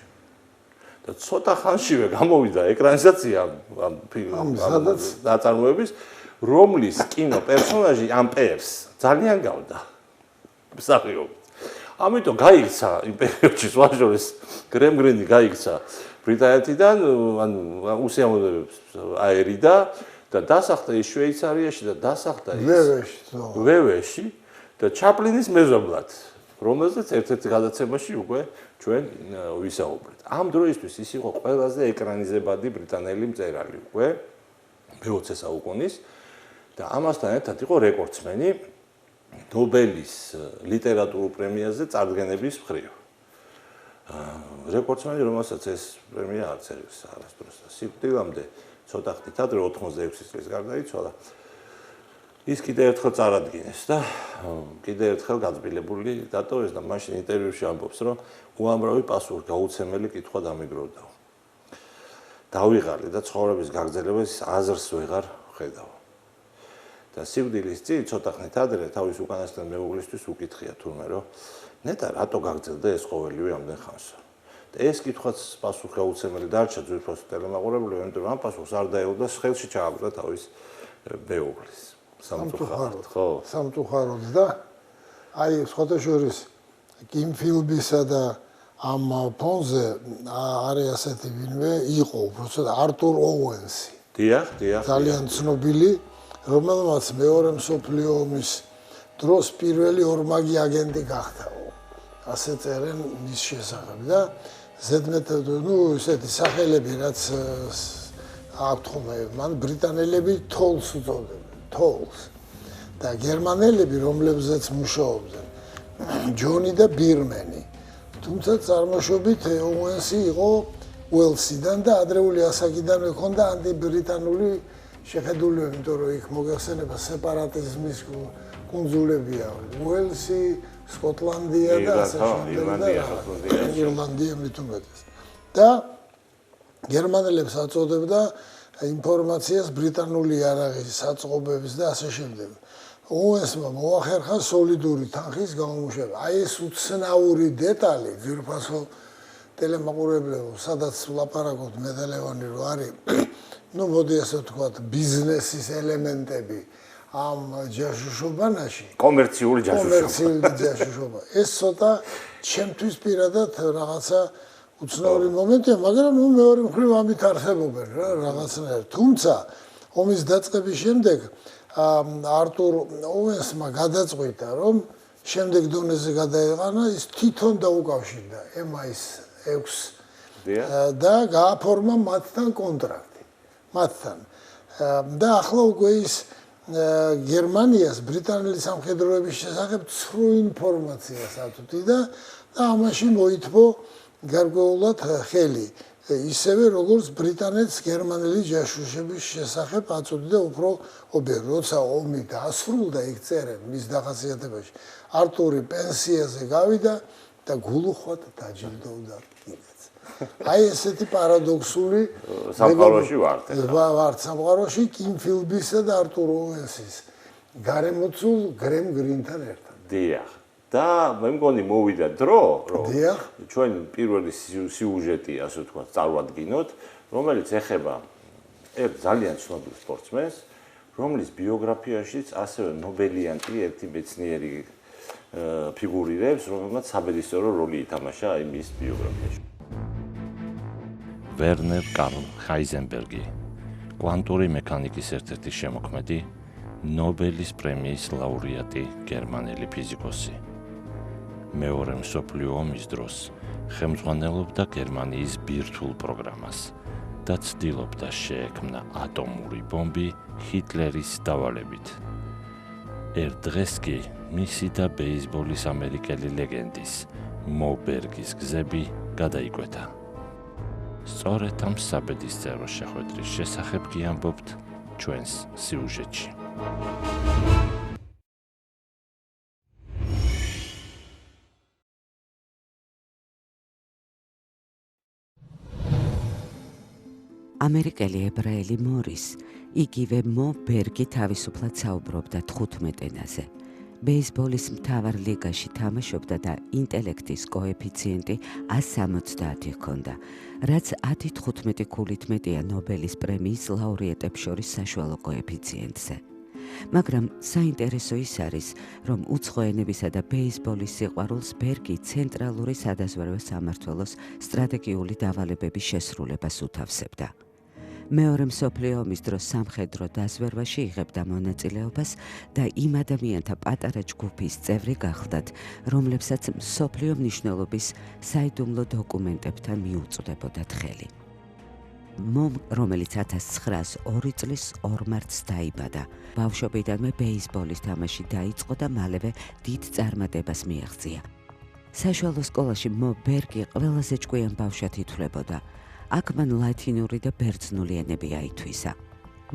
და ცოტა ხანშივე გამოვიდა ეკრანიზაცია ამ ნაწარმოების, რომლის კინო პერსონაჟი ამ პერს ძალიან გავდა. მსახიობი. ამიტომ გაიქცა იმ პერიოდში სვაჟორის გრემგრინი გაიქცა ბრიტანეთიდან, ანუ უსიამოვნებებს აერიდა და დასახლდა ის შვეიცარიაში და დასახლდა ვევეში და ჩაპლინის მეზობლად, რომელზეც ერთ-ერთ გადაცემაში უკვე ჩვენ ვისაუბრეთ. ამ დროისთვის ის იყო ყველაზე ეკრანიზებადი ბრიტანელი მწერალი უკვე მე-20 საუკუნის და ამასთან ერთად იყო რეკორდსმენი ნობელის ლიტერატურულ პრემიაზე წარდგენების მხრივ. რეკორდსმენი, რომელსაც ეს პრემია აწერეს არასდროს და სიკვდილამდე ცოტა ხნით ადრე 86 წლის გარდაიცვალა. ის კიდევ ერთხელ წარადგინეს და კიდევ ერთხელ გაძბილებული დატოვეს და მაშინ ინტერვიუში ამბობს, რომ უამრავი პასუხი გაუცემელი კითხვა დამიგროვდა. დავიღალე და ცხოვრების გაგრძელებას აზრს ვეღარ ხედავ. და სიკვდილის წინ ცოტა ხნით ადრე თავის უკანასკნელ მეუღლისთვის უკითხია თურმე რომ ნეტა რატო გაგრძელდა ეს ყოველივე ამდენ ხანსა. და ეს კითხვაც პასუხი გაუცემელი დარჩა ძვირფასო ტელემაყურებელმა, იმიტომ რომ ამ პასუხს არ დაეულდა ხელში ჩააგდო თავის მეუღლის. სამწუხაროდ, ხო. სამწუხაროდ და აი სხვათა შორის კიმ ფილბისა და ამ ფონზე არის ასეთი ვინმე იყო უბრალოდ არტურ ოუენსი. დიახ. ძალიან ცნობილი, რომელმაც მეორე მსოფლიო ომის დროს პირველი ორმაგი აგენტი გახდა. ასე წერენ მის შესახებ და ზედმეტად ესეთი სახელები რაც აქვთ ხოლმე, მან ბრიტანელები თოლს უწოდებენ, თოლს. და გერმანელები, რომლებზეც მუშაობდნენ, ჯონი და ბირმენი. თუმცა წარმოშობით ოუენსი იყო უელსიდან და ადრეული ასაკიდანვე ჰქონდა ანტიბრიტანული შეხედულება, იმიტომ რომ იქ მოგეხსენება სეპარატიზმის კუნძულებია, უელსი, სკოტლანდია და ასე შემდეგ და ირლანდია მithumetes. და გერმანელებს აწოდებდა ინფორმაციას ბრიტანული იარაღის საწყობების და ასე შემდეგ. ოუენსმა მოახერხა სოლიდური თანხის გამომუშავება. აი ეს უცნაური დეტალი ძვირფასო ტელემაყურებლებო, სადაც ვლაპარაკობთ მედალევანი რო არის, ну, მოდი ასე ვთქვათ, ბიზნესის ელემენტები ამ ჯაშუშობანაში, კომერციული ჯაშუშობა. ეს ცოტა ჩემთვის პირადად რაღაცა უცნაური მომენტია, მაგრამ ნუ მეორე მხრივ ამით არსებობენ რა რაღაცნაირად. თუმცა ომის დაწყების შემდეგ არტურ ოუენსმა გადაწყვიტა, რომ შემდეგ დონეზე გადაეყანა, ის თვითონ დაუკავშირდა MI6 და გააფორმა მათთან კონტრაქტი. მათთან. და ახლა უკვე ის გერმანიას ბრიტანელი სამხედროების შესახებ ცრუ ინფორმაციას აწვდიდა და ამაში მოითმო გარკვეულად ხელი. ისევე როგორც ბრიტანეთს გერმანელი ჯაშუშების შესახებ აწვდიდა უფრო ობიექტ. როცა ომი დასრულდა იქ წერენ მის დახასიათებაში, არტური პენსიაზე გავიდა და გულუხვად დაჯილდოვდა კიდეც. აი ესეთი პარადოქსული სამყაროში ვართ. ვართ სამყაროში კიმ ფილბისა და არტურ ოუენსის გარემოცულ გრემ გრინთან ერთად. დიახ. და მე მგონი მოვიდა დრო, რომ დიახ. ჩვენ პირველი სიუჟეტი, ასე ვთქვათ, წარვადგინოთ, რომელიც ეხება ერთ ძალიან ცნობილ სპორტსმენს, რომლის ბიოგრაფიაშიც ასევე ნობელიანტი ერთი მეცნიერი ფიგურირებს, რომელმაც საბედისწერო როლი ითამაშა აი მის ბიოგრაფიაში. ვერნერ კარლ ჰაიზენბერგი, კვანტური მექანიკის ერთ-ერთი შემოქმედი, ნობელის პრემიის ლაურეატი, გერმანელი ფიზიკოსი. მეორე მსოფლიო ომის დროს ხელმძღვანელობდა გერმანიის ბირთვულ პროგრამას და ცდილობდა შეექმნა ატომური ბომბი ჰიტლერის დავალებით. ერთ დღეს კი მისი და ბეისბოლის ამერიკელი ლეგენდის მო ბერგის გზები გადაიკვეთა. სწორედ ამ საბედისწერო შეხვედრის შესახებ კი ამბობთ ჩვენს სიუჟეტში. ამერიკელი ებრაელი მორის, იგივე მო ბერგი თავისუფლად საუბრობდა 15 ენაზე. ბეისბოლის მთავარ ლიგაში თამაშობდა და ინტელექტის კოეფიციენტი 170 ჰქონდა, რაც 10-15 ქულით მეტია ნობელის პრემიის ლაურეატებს შორის საშუალო კოეფიციენტზე. მაგრამ საინტერესო ის არის, რომ უცხო ენებისა და ბეისბოლის სიყვარულს ბერგი ცენტრალური სადაზვერვო სამმართველოს სტრატეგიული დავალებების შესრულებას უთავსებდა. მეორე მსოფლიო ომის დროს სამხედრო დაზვერვაში იღებდა მონაწილეობას და იმ ადამიანთა პატარა ჯგუფის წევრი გახლდათ, რომლებსაც მსოფლიო მნიშვნელობის საიდუმლო დოკუმენტებთან მიუწვდებოდათ ხელი. მომ, რომელიც 1902 წლის 2 მარტს დაიბადა, ბავშვობიდანვე ბეისბოლის თამაში დაიწყო და მალევე დიდ წარმატებას მიაღწია. საშუალო სკოლაში მო ბერგი ყველაზე ჭკვიან ბავშვად ითვლებოდა. აქ მან ლათინური და ბერძნული ენები აითვისა.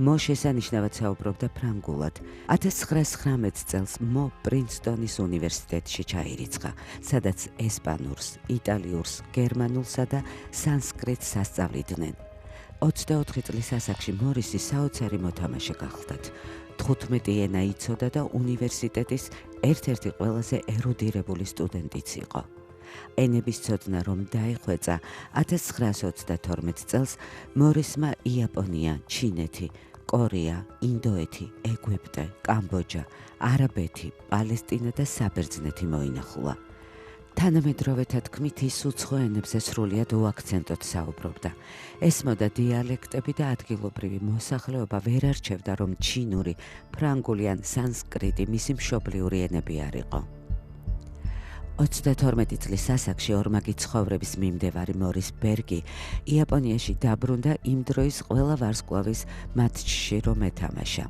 მო შესანიშნავად საუბრობდა ფრანგულად. 1919 წელს მო პრინსტონის უნივერსიტეტში ჩაირიცხა, სადაც ესპანურს, იტალიურს, გერმანულსა და სანსკრიტს ასწავლიდნენ. 24 წლის ასაკში მორისი საოცარი მოთამაშე გახლდათ. 15 ენა იცოდა და უნივერსიტეტის ერთ-ერთი ყველაზე ერუდირებული სტუდენტიც იყო. ენების ცოდნა რომ დაიხვეწა 1922 წელს მორისმა იაპონია, ჩინეთი, კორეა, ინდოეთი, ეგვიპტე, კამბოჯა, არაბეთი, პალესტინა და საბერძნეთი მოინახულა. თანამედროვეთა თქმით ის უცხო ენებზე სრულიად უაქცენტოდ საუბრობდა. ესმოდა დიალექტები და ადგილობრივი მოსახლეობა ვერ არჩევდა, რომ ჩინური, ფრანგული ან სანსკრიტი მისი მშობლიური ენები არ იყო. 32 წლის ასაკში ორმაგი ცხოვრების მიმდევარი მორის ბერგი იაპონიაში დაბრუნდა იმ დროის ყველა ვარსკვლავის მატჩში რომ ეთამაშა.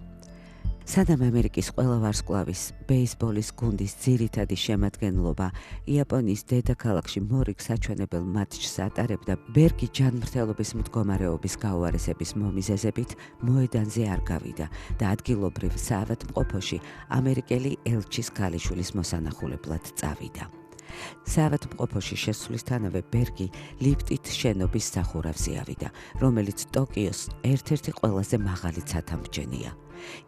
სანამ ამერიკის ყველა ვარსკვლავის ბეისბოლის გუნდის ძირითადი შემადგენლობა იაპონიის დედაქალაქში მორიგ საჩვენებელ მატჩს ატარებდა, ბერგი ჯანმრთელობის მდგომარეობის გაუარესების მომიზეზებით მოედანზე არ გავიდა და ადგილობრივ საავადმყოფოში ამერიკელი ელჩის ქალიშვილის მოსანახულებლად წავიდა. საავადმყოფოში შესვლისთანავე ბერგი ლიფტით შენობის სახურავზე ავიდა, რომელიც ტოკიოს ერთ-ერთი ყველაზე მაღალი ცათამბჯენია.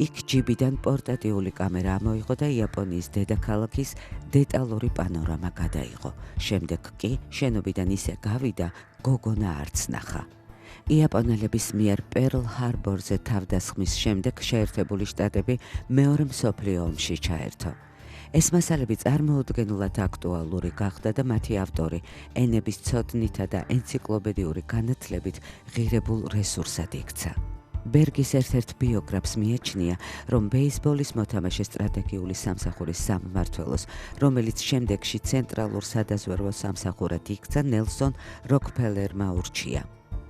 იქ ჯიბიდან პორტატიული კამერა ამოიღო და იაპონიის დედაქალაქის დეტალური პანორამა გადაიღო. შემდეგ კი შენობიდან ისე გავიდა, გოგონა არც ნახა. იაპონელების მიერ პერლ ჰარბორზე თავდასხმის შემდეგ შეერთებული შტატები მეორე მსოფლიო ომში ჩაერთო. ეს მასალები წარმოუდგენლად აქტუალური გახდა და მათი ავტორი ენების ცოდნითა და ენციკლოპედიური განათლებით ღირებულ რესურსად იქცა. ბერგის ერთ-ერთ ბიოგრაფს მიაჩნია, რომ ბეისბოლის მოთამაშე სტრატეგიული სამსახურის სამმართველოს, რომელიც შემდეგში ცენტრალურ სადაზვერვო სამსახურად იქცა, ნელსონ როკფელერმა ურჩია.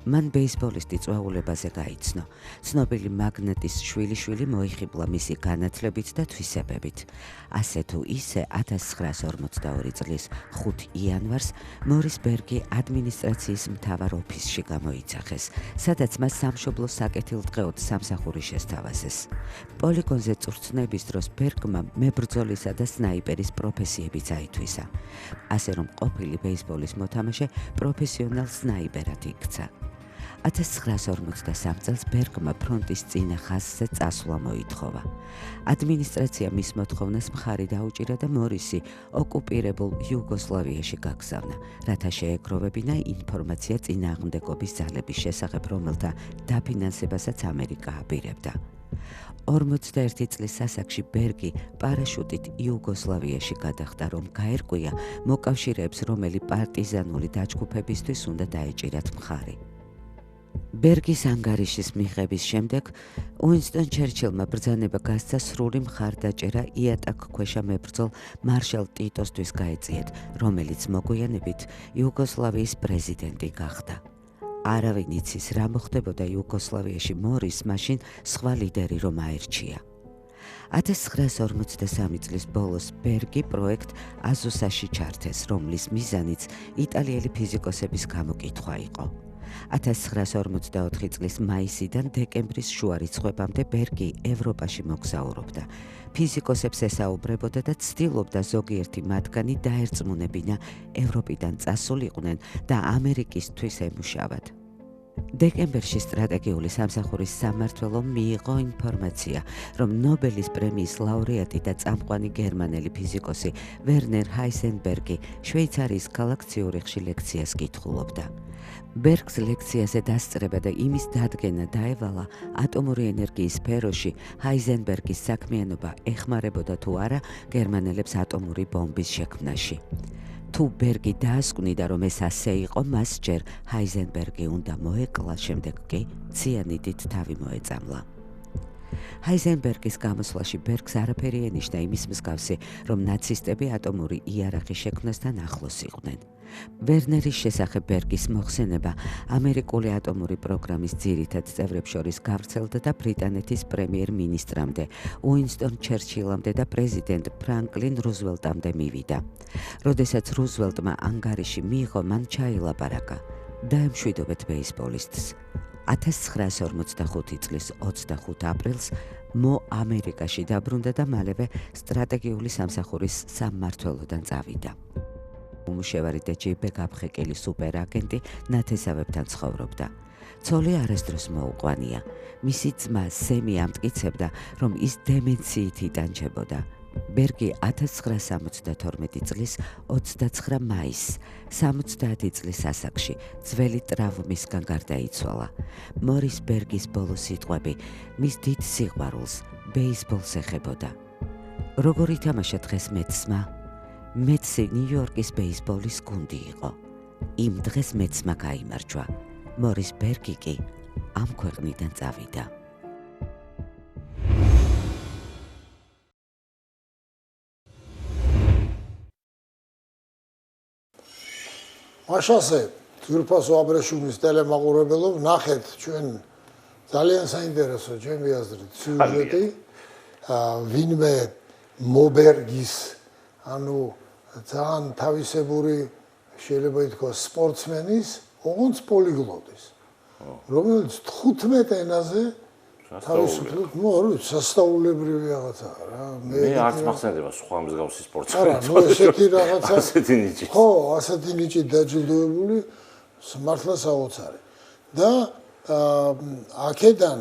მან ბეისბოლისტი წვეულებაზე გაიცნო. ცნობილი მაგნატის შვილიშვილი მოიხიბლა მისი განათლებით და თვისებებით. ასე თუ ისე 1942 წლის 5 იანვარს მორის ბერგი ადმინისტრაციის მთავარ ოფისში გამოიძახეს, სადაც მას სამშობლოს საკეთილდღეოდ სამსახური შესთავაზეს. პოლიგონზე წვრთნების დროს ბერგმა მებრძოლისა და სნაიპერის პროფესიებიც აითვისა. ასე რომ ყოფილი ბეისბოლის მოთამაშე პროფესიონალ სნაიპერად იქცა. 1943 წელს ბერგმა ფრონტის წინა ხაზზე წასვლა მოითხოვა. ადმინისტრაცია მის მოთხოვნას მხარი დაუჭირა და მორისი ოკუპირებულ იუგოსლავიაში გაგზავნა, რათა შეეგროვებინა ინფორმაცია წინააღმდეგობის ძალების შესახებ, რომელთა დაფინანსებასაც ამერიკა აპირებდა. 41 წლის ასაკში ბერგი პარაშუტით იუგოსლავიაში გადახდა, რომ გაერკვია მოკავშირეებს, რომელი პარტიზანული დაჯგუფებისთვის უნდა დაეჭირათ მხარი. ბერგის ანგარიშის მიღების შემდეგ უინსტონ ჩერჩილმა ბრძანება გასცა სრული მხარდაჭერა იატაკქვეშა მებრძოლ მარშალ ტიტოსთვის გაეწიეთ, რომელიც მოგვიანებით იუგოსლავიის პრეზიდენტი გახდა. არავინ იცის, რა მოხდებოდა იუგოსლავიაში მორის მაშინ სხვა ლიდერი რომ აერჩია. 1943 წლის ბოლოს ბერგი პროექტ აზუსაში ჩართეს, რომლის მიზანიც იტალიელი ფიზიკოსების გამოკითხვა იყო. 1944 წლის მაისიდან დეკემბრის შუა რიცხვებამდე ბერგი ევროპაში მოგზაურობდა. ფიზიკოსებს ესაუბრებოდა და ცდილობდა ზოგიერთი მათგანი დაერწმუნებინა ევროპიდან წასულიყვნენ და ამერიკისთვის ემუშავად. დეკემბერში სტრატეგიული სამსახურის სამმართველომ მიიღო ინფორმაცია, რომ ნობელის პრემიის ლაურეატი და წამყვანი გერმანელი ფიზიკოსი ვერნერ ჰაიზენბერგი შვეიცარიის ქალაქ ციურიხში ლექციას კითხულობდა. ბერგს ლექციაზე დასწრება და იმის დადგენა დაევალა ატომური ენერგიის სფეროში ჰაიზენბერგის საქმიანობა ეხმარებოდა თუ არა გერმანელებს ატომური ბომბის შექმნაში. თუ ბერგი დაასკვნიდა, რომ ეს ასე იყო, მას ჯერ ჰაიზენბერგი უნდა მოეკლა, შემდეგ კი ციანიდით თავი მოეწამლა. ჰაიზენბერგის გამოსვლაში ბერგს არაფერი ენიშნა იმის მსგავსი, რომ ნაცისტები ატომური იარაღის შექმნასთან ახლოს იყვნენ. ვერნერის შესახებ ბერგის მოხსენება ამერიკული ატომური პროგრამის ძირითად წევრებს შორის გავრცელდა და ბრიტანეთის პრემიერ-მინისტრამდე, უინსტონ ჩერჩილამდე და პრეზიდენტ ფრანკლინ რუზველტამდე მივიდა. როდესაც რუზველტმა ანგარიში მიიღო, მან ჩაილაპარაკა: დაემშვიდობეთ ბეისბოლისტს. 1945 წლის 25 აპრილს მო ამერიკაში დაბრუნდა და მალევე სტრატეგიული სამსახურის სამმართველოდან წავიდა. უმუშევარი და ჯიბე გაფხეკილი სუპერაგენტი ნათესავებთან ცხოვრობდა. ცოლი არასდროს მოუყვანია. მისი ძმა სემი ამტკიცებდა, რომ ის დემენციით იტანჯებოდა. ბერგი 1972 წლის 29 მაისს 70 წლის ასაკში ძველი ტრავმისგან გარდაიცვალა. მორის ბერგის ბოლო სიტყვები მის დიდ სიყვარულს ბეისბოლს ეხებოდა. როგორ ითამაშა დღეს მეცმა? მეცი ნიუ-იორკის ბეისბოლის გუნდი იყო. იმ დღეს მეცმა გაიმარჯვა. მორის ბერგი კი ამ ქვეყნიდან წავიდა. მაშასე ძვირფასო აბრეშუმის ტელემაყურებელო, ნახეთ ჩვენ ძალიან საინტერესო ჩემი აზრით სიუჟეტი. ვინმე მობერგის, ანუ ძალიან თავისებური შეიძლება ითქვას სპორტსმენის, ოღონდ პოლიგლოტის, რომელიც 15 ენაზე თავისუფლად სასწაულებრივი რაღაცაა რა. მე არც მახსენდება სხვა მსგავსი სპორტსმენი. არა, ნუ ესეთი რაღაცა. ასეთი ნიჭი. ხო, ასეთი ნიჭი დაჯილდოებული მართლა საოცარი. და აქედან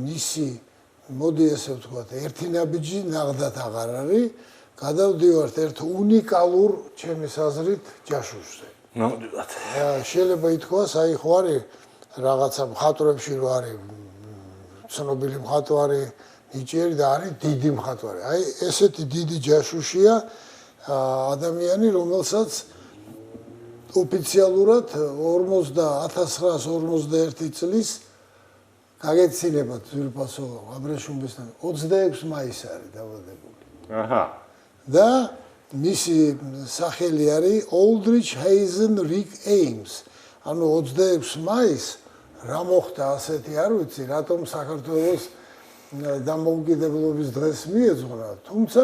მისი მოდი ესე ვთქვათ, ერთი ნაბიჯი ნაღდად აღარ არის, გადავდივართ ერთ უნიკალურ ჩემის აზრით ჯაშუშზე. ნამდვილად. შეიძლება ითქვას, აი ხო არის რაღაცა მხატვრებში რო არის ცნობილი მხატვარი, ნიჭიერი და არის დიდი მხატვარი. აი ესეთი დიდი ჯაშუშია ადამიანი, რომელსაც ოფიციალურად 1951 წლის გაგეცინება ძვირფასო აბრეშუმისთან 26 მაისს არის დაბადებული. აჰა. და მისი სახელი არის Aldrich Hazen Rick Ames. ანუ 26 მაისს რა მოხდა ასეთი არ ვიცი, რატომ საქართველოს დამოუკიდებლობის დღეს მიეძღვნა, თუმცა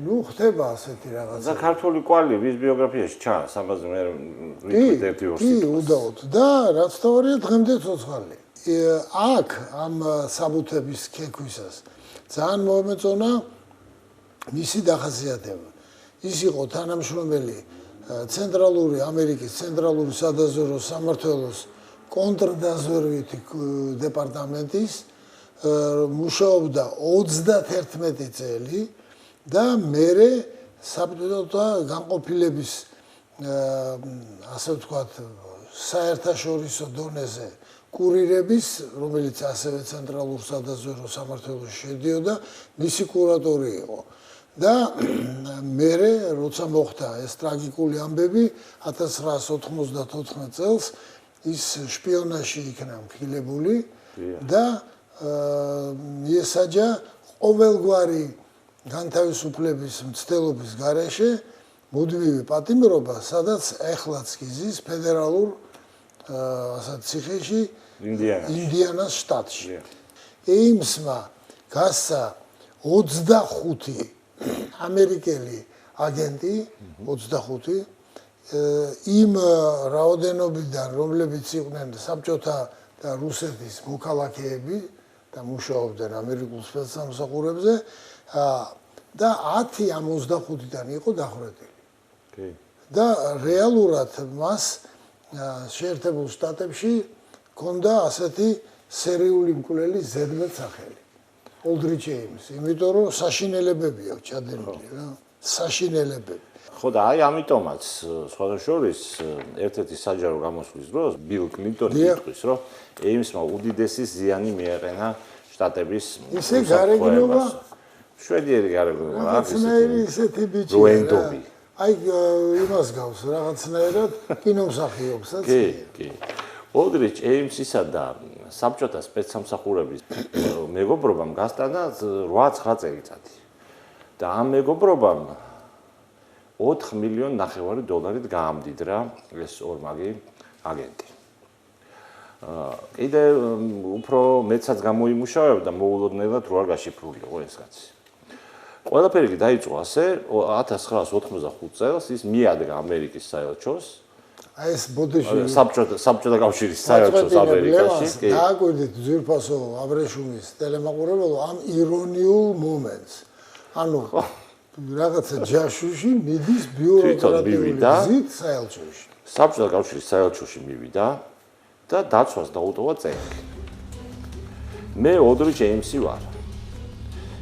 ხდება ასეთი რაღაცა. და ქართული კვალი ვის ბიოგრაფიაში ჩანს, ამაზე მე ვიტყვით ერთი-ორ კი, უდაოდ და რაც თავია დღემდე ცოცხალი. აქ ამ საბუთების ქექვისას ძალიან მომეწონა მისი დახასიათება. ის იყო თანამშრომელი ცენტრალური ამერიკის ცენტრალური სადაზვერვო სამმართველოს კონტრდაზვერვითი დეპარტამენტის მუშაობდა 31 წელი და მერე საბჭოთა განყოფილების ასე ვთქვათ საერთაშორისო დონეზე კურირების, რომელიც ასევე ცენტრალურ სადაზვერვო სამმართველოში შედიოდა, მისი კურატორი იყო. და მერე როცა მოხდა ეს ტრაგიკული ამბები 1994 წელს ის შპიონაჟში იქნა მხილებული და მიესაჯა ყოველგვარი განთავისუფლების მცდელობის გარეშე მუდმივი პატიმრობა, სადაც ეხლაც კი ზის ფედერალურ ასეთ ციხეში ინდიანას შტატში. ეიმსმა გასცა 25 ამერიკელი აგენტი 25 იმ რაოდენობიდან, რომლებიც იყვნენ საბჭოთა და რუსეთის მოქალაქეები და მუშაობდნენ ამერიკულ სპეცსამსახურებზე და 10 ამ 25-დან იყო დახვრეტილი. კი. და რეალურად მას შეერთებულ შტატებში ჰქონდა ასეთი სერიული მკვლელი ზედმეტ სახელი. Aldrich Ames, იმიტომ რომ საშინელებებია ჩადენილი რა, საშინელებები. ხო და აი ამიტომაც სხვადასხვაშორის ერთ-ერთი საჯარო გამოსვლის დროს ბილ კლინტონი იტყვის, რომ ეიმსმა უდიდესი ზიანი მიაყენა შტატების ისე გარეგნობა შვედიერი გარეგნობა ისეთი ბიჭი როენდობი. აი იმას გავს რაღაცნაირად კინომსახიობსაც. კი. Aldrich Amesისა და საბჭოთა სპეცსამსახურების მეგობრობამ გასტანა 8-9 წელიწადი. და ამ მეგობრობამ 4 მილიონ ნახევარი დოლარით გაამდიდრა ეს ორმაგი აგენტი. კიდე უფრო მეცაც გამოიმუშავებდა მოულოდნელად რო არ გაშიფრულიყო ეს კაცი. ყველაფერი კი დაიწყო ასე 1985 წელს ის მიადგა ამერიკის საელჩოს. აი ეს ბოდიში საბჭოთა კავშირის საელჩოს ამერიკაში. დააკვირდით ძვირფასო აბრეშუმის ტელემაყურებელო ამ ირონიულ მომენტს. ანუ რაღაცა ჯაშუში მიდის ბიუროკრატიული გზით საელჩოში. საბჭოთა კავშირის საელჩოში მივიდა და დაცვას დაუტოვა წერილი. მე Aldrich Amesი ვარ.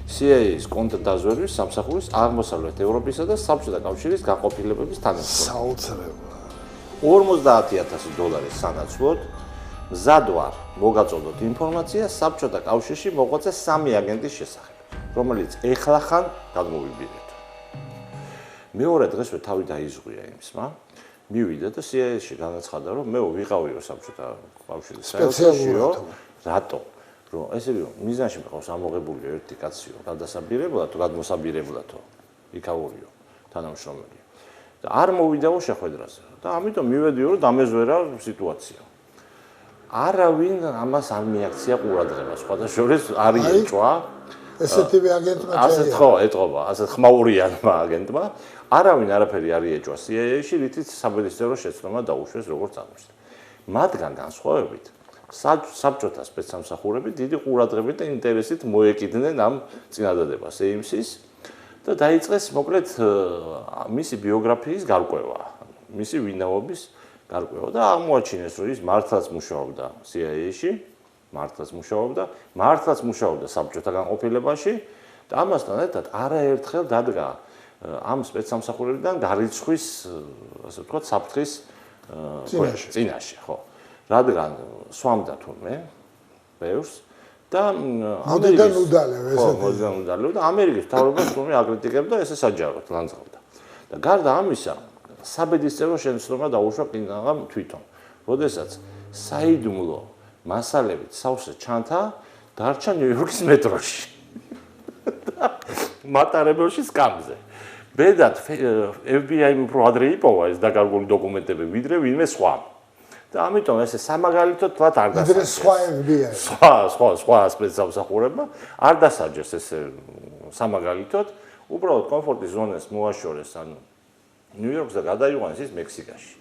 CIA-ის კონტრდაზვერვის სამსახურის აღმოსავლეთ ევროპისა და საბჭოთა კავშირის განყოფილებების თანამშრომელი. საოცრება. 50,000 დოლარის სანაცვლოდ მზად ვარ მოგაწოდოთ ინფორმაცია საბჭოთა კავშირში მოღვაწე 3 აგენტის შესახებ, რომელიც ეხლახან გადმოვიბირეთ. მეორე დღესვე თავი დაიზღვია იმისმა, მივიდა და CIA-ში განაცხადა, რომ მე ვიყავიო საბჭოთა კავშირის საელჩოშიო, რატო? რომ ესე იგი მიზანში მიყავს ამოღებული ერთი კაციო, გადასაბირებლად, გადმოსაბირებლადო, იქაურიო თანამშრომელი. და არ მოვიდაო შეხვედრაზე და ამიტომ მივედიო რომ დამეზვერა სიტუაცია. არავინ ამას არ მიაქცია ყურადღებას, სხვადასხვაშორის არ იეჭვა. ესეთივე აგენტმა ასეთ ხო ეტყობა, ასეთ ხმაურიანმა აგენტმა, არავინ არაფერი არ იეჭვა CIA-ში, რითიც საბედისწერო შეცდომა დაუშვეს როგორც აღმოჩნდა. მათგან განსხვავებით, საბჭოთა სპეცსამსახურები დიდი ყურადღებით და ინტერესით მოეკიდნენ ამ წინადადებას ეიმსის და დაიწყეს მოკლედ მისი ბიოგრაფიის გარკვევა, მისი ვინაობის გარკვევა და აღმოაჩინეს, რომ ის მართლაც მუშაობდა CIA-ში, მართლაც მუშაობდა საბჭოთა განყოფილებაში და ამასთან ერთად არაერთხელ დადგა ამ სპეცსამსახურებიდან გარიცხვის, ასე ვთქვათ, საფრთხის წინაშე, ხო. რადგან სვამდა თურმე ბევრს და მოდიდან უდალევ და ამერიკის მთავრობას თურმე აკრიტიკებდა, ესე საჯაროდ ლანძღავდა. და გარდა ამისა, საბედისწერო შეცდომა დაუშვა კინაღამ თვითონ, როდესაც საიდუმლო მასალებით სავსე ჩანთა დარჩა ნიუ-იორკის მეტროში. მატარებელში სკამზე. ბედად FBI-მ უფრო ადრე იპოვა ეს დაკარგული დოკუმენტები, ვიდრე ვინმე სხვა. და ამიტომ ესე სამაგალითოდ თქვათ არ ვიდრე დასაჯეს. სხვა FBI. სხვა სპეცსამსახურებმა არ დასაჯეს ესე სამაგალითოდ, უბრალოდ კომფორტის ზონას მოაშორეს ანუ ნიუ-იორკს და გადაიყვანეს ის მექსიკაში.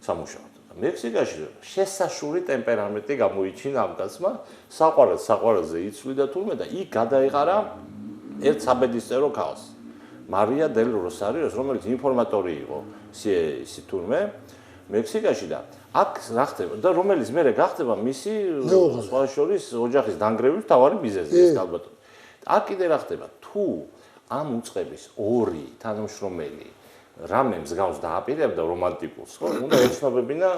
სამუშაოდ. მექსიკაში შესაშური ტემპერამენტი გამოიჩინა ამ კაცმა, საყვარელზე იცვლიდა თურმე და იქ გადაეყარა ერთ საბედისწერო ქალს. მარია დელ როსარიოს, რომელიც ინფორმატორი იყო CIA-ის თურმე მექსიკაში და აქ რა ხდება და რომელიც მერე გახდება მისი სხვა შორის ოჯახის დანგრევის მთავარი მიზეზი ეს ალბათ. აქ კიდე რა ხდება? თუ ამ უწყების ორი თანამშრომელი რამე მსგავს დააპირებდა რომანტიკულს, ხო? უნდა ეცნობებინა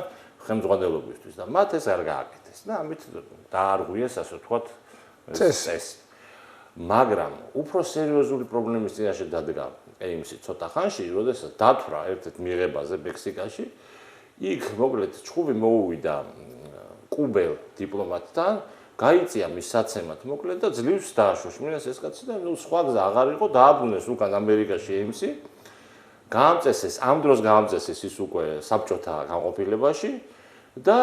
ხელმძღვანელობისთვის და მათ ეს არ გააკეთეს და ამით დაარღვიეს ასე ვთქვათ წესი. მაგრამ უფრო სერიოზული პრობლემის წინაშე დადგა AMC ცოტა ხანში, როდესაც დათვრა ერთ-ერთ მიღებაზე მექსიკაში, იქ მოკლედ ჩხუბი მოუვიდა კუბელ დიპლომატთან, გაიწია მის საცემად მოკლედ და ძლივს დააშოშ. მინას ეს კაცი და ნუ სხვა გზა აღარ იყო, დააბრუნეს უკან ამერიკაში AMC. გაამწესეს, ამ დროს გაამწესეს ის უკვე საბჭოთა განყოფილებაში და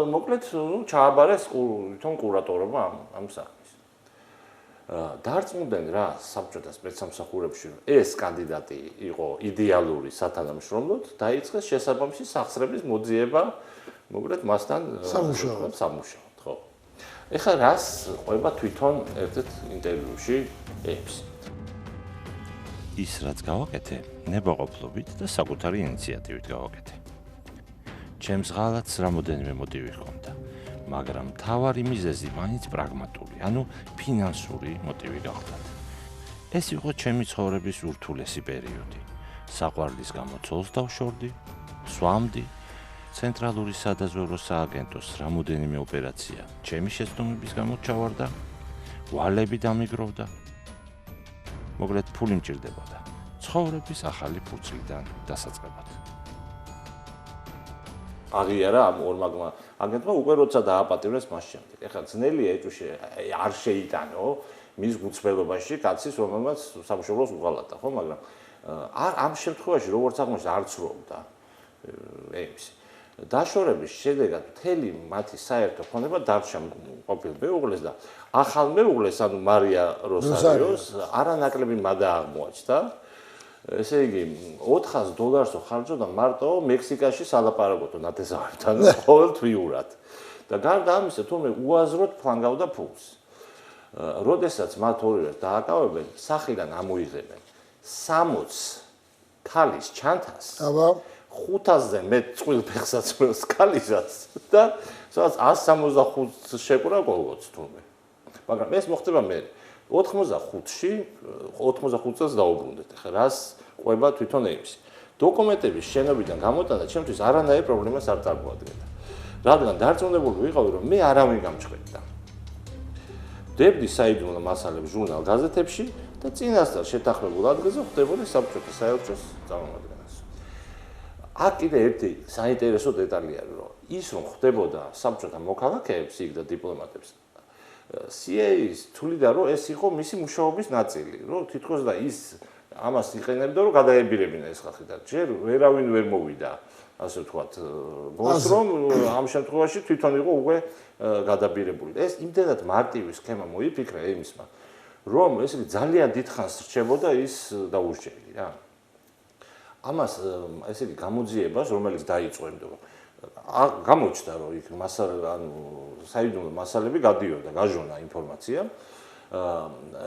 მოკლედ ნუ ჩააბარეს თვითონ კურატორობა ამ საქმის. დარწმუნდნენ რა საბჭოთა სპეცსამსახურებში ეს კანდიდატი იყო იდეალური სათანამშრომლოდ, დაიწყეს შესაბამისი სახსრების მოძიება მოკლედ მასთან სამუშაოდ, ხო. ეხლა რას ყვება თვითონ ერთ-ერთ ინტერვიუში AMC. ის რაც გავაკეთე, ნებაყოფლობით და საკუთარი ინიციატივით გავაკეთე. ჩემს ღალატს რამოდენიმე მოტივი ჰქონდა, მაგრამ მთავარი მიზეზი მაინც პრაგმატული, ანუ ფინანსური მოტივი გახლდათ. ეს იყო ჩემი ცხოვრების ურთულესი პერიოდი. საყვარლის გამო ცოლს დავშორდი, სვამდი, ცენტრალური სადაზვერვო სააგენტოს რამოდენიმე ოპერაცია ჩემი შეცდომების გამო ჩავარდა, ვალები დამიგროვდა. მოკლედ ფული მჭირდებოდა ცხოვრების ახალი ფურცლიდან დასაწყებად. აღიარა ამ ორმაგმა აგენტმა უკვე როცა დააპატიმრეს მას შემდეგ. ეხლა ძნელია ეჭვში არ შეიტანო მის გუცბელობაში კაცის რომელმაც სამშობლოს უღალატა, ხო, მაგრამ ამ შემთხვევაში როგორც აღმოჩნდა არ ცრობდა AMC. დაშორების შედეგად მთელი მათი საერთო ქონება დარჩა ყოფილ მეუღლეს და ახალ მეუღლეს, ანუ მარია როსარიოს, არანაკლები მადა აღმოაჩნდა. ესე იგი, $400 ხარჯობდა მარტო მექსიკაში სალაპარაკოთო ნათესავებთან ყოველთვიურად. და გარდა ამისა, თუმე უაზროდ ფლანგავდა ფულს. როდესაც მათ ორივეს დააკავებენ, სახლიდან ამოიღებენ 60 ქალის ჩანთას. აბა 500-ზე მეტ წყვილ ფეხსაცმელს ქალისაც და სადაც 165 შეკვრა კოლგოც თუმე. მაგრამ ეს მოხდება მე 85-ში 85 წელს დაუბრუნდეთ. ახლა რას ყვება თვითონ AMC. დოკუმენტების შენობიდან გამოტანა ჩემთვის არანაირ პრობლემას არ წარმოადგენდა. რადგან დარწმუნებული ვიყავი, რომ მე არავინ გამჩნდა. დებდი საიდუმლო მასალებს ჟურნალ გაზეთებში და წინასწარ შეთანხმებულ ადგილზე ხვდებოდი საბჭოთა საელჩოს წარმომადგენელს. აქ კიდე ერთი საინტერესო დეტალი არის, რომ ის რომ ხვდებოდა საბჭოთა მოქალაქეებს იქ და დიპლომატებს CIA-ის თვლიდა, რომ ეს იყო მისი მუშაობის ნაწილი, რომ თითქოს და ის ამას იყენებდა, რომ გადაებირებინა ეს ხალხი და ჯერ ვერავინ ვერ მოვიდა, ასე ვთქვათ, ბოს რომ ამ შემთხვევაში თვითონ იყო უკვე გადაბირებული. ეს იმდენად მარტივი სქემა მოიფიქრა AMC-მა, რომ ეს ძალიან დიდხანს რჩებოდა ის დაუსჯელი რა. ამას ესე იგი გამოძიებას, რომელიც დაიწყო იმდენად გამოჩნდა, რომ იქ საიდუმლო მასალები გადიოდა, გაჟონა ინფორმაცია.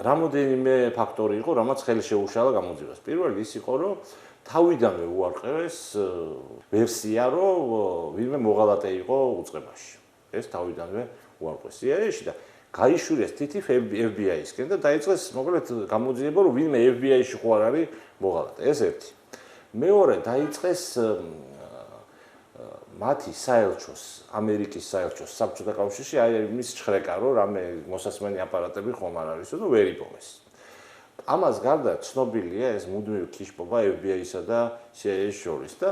რამოდენიმე ფაქტორი იყო, რამაც ხელი შეუშალა გამოძიებას. პირველი ის იყო, რომ თავიდანვე უარყევეს ვერსია, რომ ვინმე მოღალატე იყო უწყებაში. ეს თავიდანვე უარყვეს CIA-ში და გაიშვირეს თითი FBI-ისკენ და დაიწყეს მოკლედ გამოძიება, რომ ვინმე FBI-ში ხო არ არის მოღალატე. ეს ერთი. მეორე დაიწყეს მათი საელჩოს, ამერიკის საელჩოს საბჭოთა კავშირში აი მის ჭხრეკა, რომ რამე მოსასმენი აპარატები ხომ არ არისო და ვერ იპოვეს. ამას გარდა ცნობილია ეს მუდმივი ქიშპობა FBI-სა და CIA-ის შორის და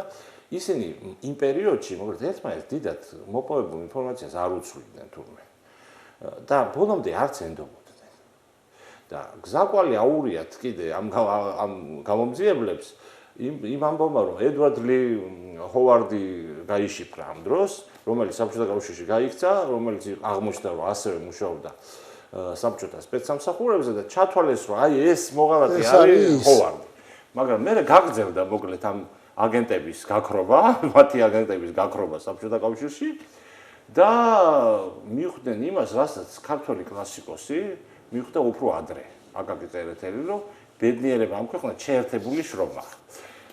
ისინი იმ პერიოდში მოკლედ ერთმანეთს დიდად მოპოვებულ ინფორმაციას არ უცვლიდნენ თურმე. და ბოლომდე არც ენდობოდნენ. და გზაკვალი აურიათ კიდე ამ გამომძიებლებს იმ ამბავმა რომ ედვარდ ლი ჰოვარდი გაიშიფრა ამ დროს, რომელიც საბჭოთა კავშირში გაიქცა, რომელიც აღმოჩნდა რომ ასევე მუშაობდა საბჭოთა სპეცსამსახურებზე და ჩათვალეს რომ აი ეს მოღალატე არის ჰოვარდი. მაგრამ მე გაგრძელდა მოკლედ ამ აგენტების გაქრობა, მათი აგენტების გაქრობა საბჭოთა კავშირში და მიხვდნენ იმას, რასაც ქართველი კლასიკოსი მიხვდა უფრო ადრე, აკაკი წერეთელი, რომ ბედნიერება ამ ქვეყნად შეერთებული შრომა.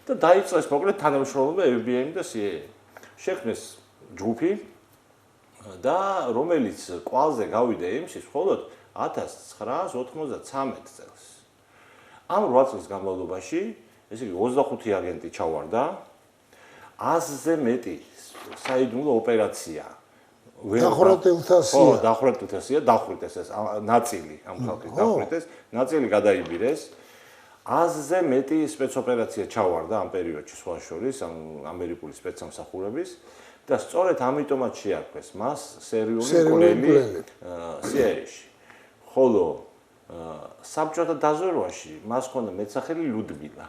და დაიწყო ეს მოკლედ თანამშრომლობა FBI და CIA. შექმნეს ჯგუფი და რომელიც კვალზე გავიდა EMS-ის მხოლოდ 1993 წელს. ამ 8 წლის განმავლობაში, ესე იგი 25 აგენტი ჩავარდა, 100-ზე მეტი საიდუმლო ოპერაცია. დახვრეტილთასია, დახვრიტეს ეს ნაწილი ამ ხალხის დახვრიტეს, ნაწილი გადაიბირეს. 100-ზე მეტი სპეცოპერაცია ჩავარდა ამ პერიოდში სხვა შორის ამერიკული სპეცსამსახურების და სწორედ ამიტომაც შეარქვეს მას სერიული კვლელი CIA-ში. ხოლო საბჭოთა დაზვერვაში მას ჰქონდა მეტსახელი ლუდმილა.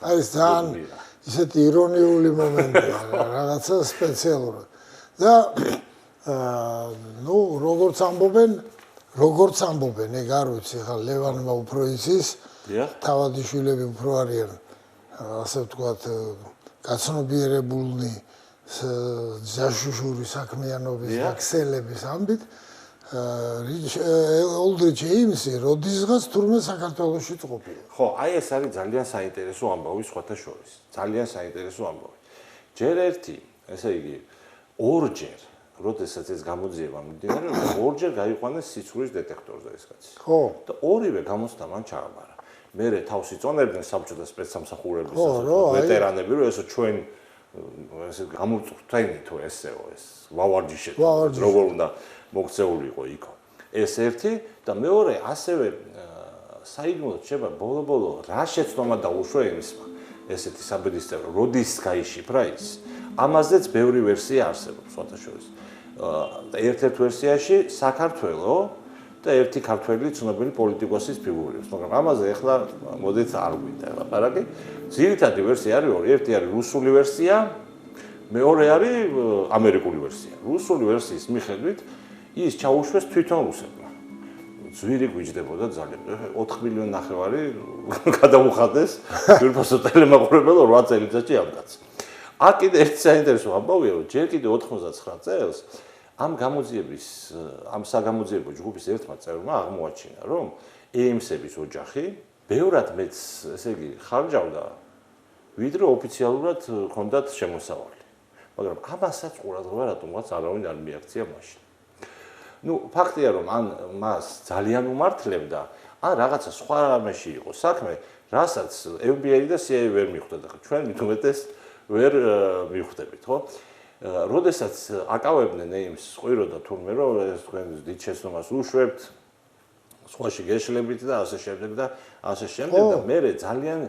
არის ძალიან ისეთი ირონიული მომენტია, რაღაცა სპეციალური. და როგორც ამბობენ, ეგ არ ვიცი, ხა ლევანმა უფრო იცის, თავადიშვილები უფრო არიან, ასე ვთქვათ, გაცნობიერებულნი ჯაშუშური საქმიანობის და ქსელების ამბით, ოლდრიჩ ეიმსი როდისღაც თურმე საქართველოში ყოფილა. ხო, აი ეს არის ძალიან საინტერესო ამბავი სხვათა შორის. ძალიან საინტერესო ამბავი. ჯერ ერთი, ესე იგი, ორჯერ, როდესაც ეს გამოძიება მიმდინარეობს, ორჯერ გაიყვანეს სიცოცხლის დეტექტორზე ეს კაცი. ხო. და ორივე გამოცდა მან ჩააბარა. მერე თავს იწონებდნენ საბჭოთა სპეცსამსახურების ვეტერანები, რომ ესო ჩვენ ესე გამოწვდენითო ესეო ეს ვავარჯიშეთ, როგორ უნდა მოქცეული იყო იქ. ეს ერთი და მეორე ასევე საიდუმლოდ შეება ბოლო-ბოლო რა შეცდომა დაუშვა იმისმა ესეთი საბედისწერო როდის გაიშიფრა ის. ამაზეც ბევრი ვერსია არსებობს სხვათა შორის. ერთ-ერთ ვერსიაში საქართველო და ერთი ქართველი ცნობილი პოლიტიკოსის ფიგურებს, მაგრამ ამაზე ახლა მოდით არ გვინდა ლაპარაკი. ძირითადი ვერსია არის ორი, ერთი არის რუსული ვერსია, მეორე არის ამერიკული ვერსია. რუსული ვერსიის მიხედვით ის ჩაუშვეს თვითონ რუსებმა. ძვირი გვიჯდებოდა ძალიან. 4 მილიონი ნახევარი გადაუხადეს ჯგუფოსო ტელემაყურებელო 8 წელიწადში ამ კაცს. აქ კიდე ერთი საინტერესო ამბავია, რომ ჯერ კიდე 99 წელს ამ საგამოძიებო ჯგუფის ერთმა წევრმა აღმოაჩინა, რომ EMS-ების ოჯახი ბევრად მეც, ესე იგი, ხარჯავდა, ვიდრე ოფიციალურად ჰქონდათ შემოსავალი. მაგრამ ამასაც ყურადღება რატომღაც არავინ არ მიაქცია მაშინ. ფაქტია, რომ მას ძალიან უმართლებდა, ან რაღაცა სხვა რამეში იყო საქმე, რასაც FBI და CIA ვერ მიხვდა და ჩვენ მით უმეტეს ვერ მიხვდებით, ხო? როდესაც აკავებდნენ EMS-ს, ყვიროდა თურმე, რომ ეს თქვენ დიდ შეცდომას უშვებთ, სხვაში გეშლებით და ასე შემდეგ და მე ძალიან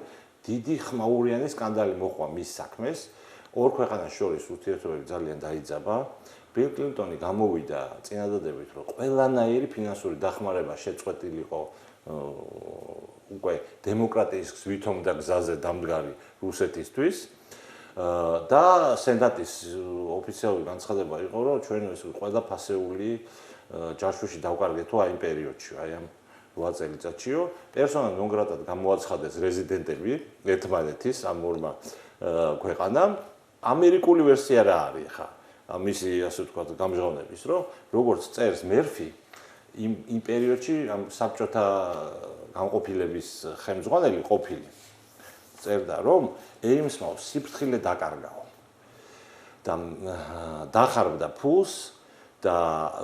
დიდი ხმაურიანი სკანდალი მოყვა მის საქმეს. ორ ქვეყანას შორის ურთიერთობები ძალიან დაიძაბა. ბილ კლინტონი გამოვიდა წინადადებით, რომ ყველანაირი ფინანსური დახმარება შეწყვეტილიყო უკვე დემოკრატიის გზვითომ და გზაზე დამდგარი რუსეთისთვის. და სენატის ოფიციალური განცხადება იყო, რომ ჩვენ ეს ყველა ფასეული ჯაშუში დავკარგეთო აი იმ პერიოდში, აი ამ 8 წელიწადშიო. პერსონა ნონ გრატად გამოაცხადეს რეზიდენტები ერთმანეთის ამ ორმა ქვეყანამ. ამერიკული ვერსია რა არის ხა? მისი ასე ვთქვათ გამჟღავნების, რომ როგორც წერს მერფი იმ პერიოდში ამ საბჭოთა განყოფილების ხელმძღვანელი ყოფილი წერდა, რომ EMS-მა სიფრთხილე დაკარგაო და დახარბდა ფულს და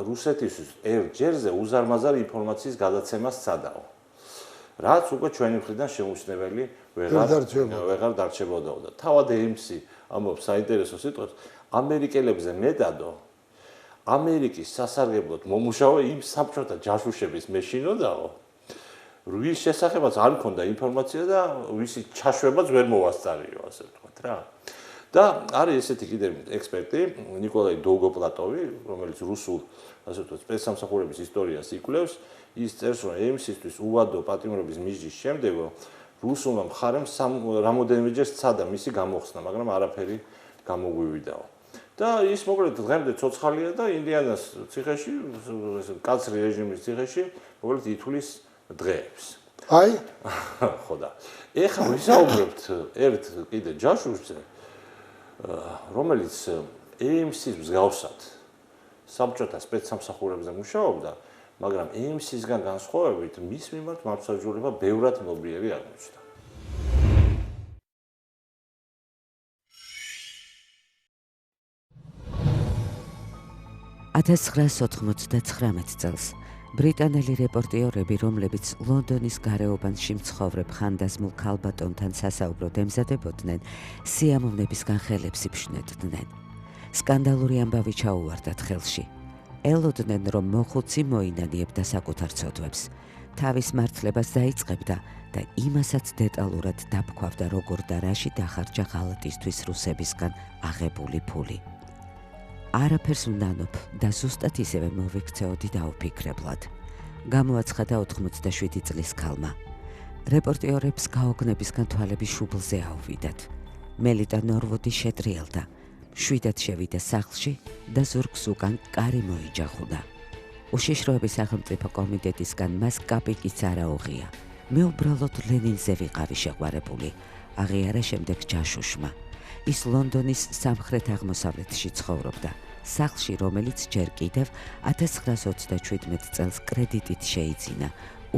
რუსეთისთვის ერთ-ჯერზე უზარმაზარ ინფორმაციის გადაცემას სცადაო. რაც უკვე ჩვენი მხრიდან შეუმჩნეველი ვეღარ დარჩებოდაო და თავად EMS-ი ამბობს საინტერესო სიტყვებს, ამერიკელებზე მეტადო ამერიკის სასარგებლოდ მომუშავე იმ საბჭოთა ჯაშუშების მეშინოდაო, ვის შესახებაც არ მქონდა ინფორმაცია და ვისი ჩაშვებაც ვერ მოვასწარიო, ასე ვთქვათ რა. და არის ესეთი კიდე ექსპერტი, ნიკოლაი დოლგოპლატოვი, რომელიც რუსულ, ასე ვთქვათ, სპეცსამსახურების ისტორიას იკვლევს, ის წერს, რომ EMS-ისთვის უვადო პატიმრობის მიზნის შემდეგ რუსულმა მხარემ რამოდენიმეჯერ სცადა მისი გამოხსნა, მაგრამ არაფერი გამოგვივიდაო. და ის მოკლედ დღემდე ცოცხალია და ინდიანას ციხეში, კაცრი რეჟიმის ციხეში, მოკლედ ითვლის დღეებს. აი, ხო და ეხლა ვისაუბრებთ ერთ კიდე ჯაშუშზე, რომელიც ANC-ს მსგავსად საბჭოთა სპეცსამსახურებზე მუშაობდა, მაგრამ ANC-სგან განსხვავებით მის მიმართ მართლმსაჯულება ბევრად ნობრიერი აღმოჩნდა. 1999 წელს ბრიტანელი რეპორტიორები, რომლებიც ლონდონის გარეუბანში მცხოვრებ ხანდაზმულ ქალბატონთან სასაუბროდ ემზადებოდნენ, სიამოვნებისგან ხელებს იფშნედნენ. სკანდალური ამბავი ჩაუვარდათ ხელში. ელოდნენ, რომ მოხუცი მოინანიებდა საკუთარ ცოდვებს. თავის მართლებას დაიწყებდა და იმასაც დეტალურად დაფქვავდა, როგორ და რაში დახარჯა ღალატისთვის რუსებისგან აღებული ფული. არაფერს ვნანობ და ზუსტად ისევე მოვიქცეოდი დაუფიქრებლად. გამოაცხადა 87 წლის ქალმა. რეპორტიორებს გაოგნებისგან თვალები შუბლზე აუვიდათ. მელიტა ნორვუდი შეტრიელდა. შვიდად შევიდა სახლში და ზურგს უკან კარი მოიჯახუდა. უშიშროების სახელმწიფო კომიტეტისგან მას კაპიკიც არ აუღია. მე უბრალოდ ლენინზე ვიყავი შეყვარებული, აღიარა შემდეგ ჯაშუშმა. ის ლონდონის სამხრეთ-აღმოსავლეთში ცხოვრობდა, სახლში, რომელიც ჯერ კიდევ 1927 წელს კრედიტით შეიძინა,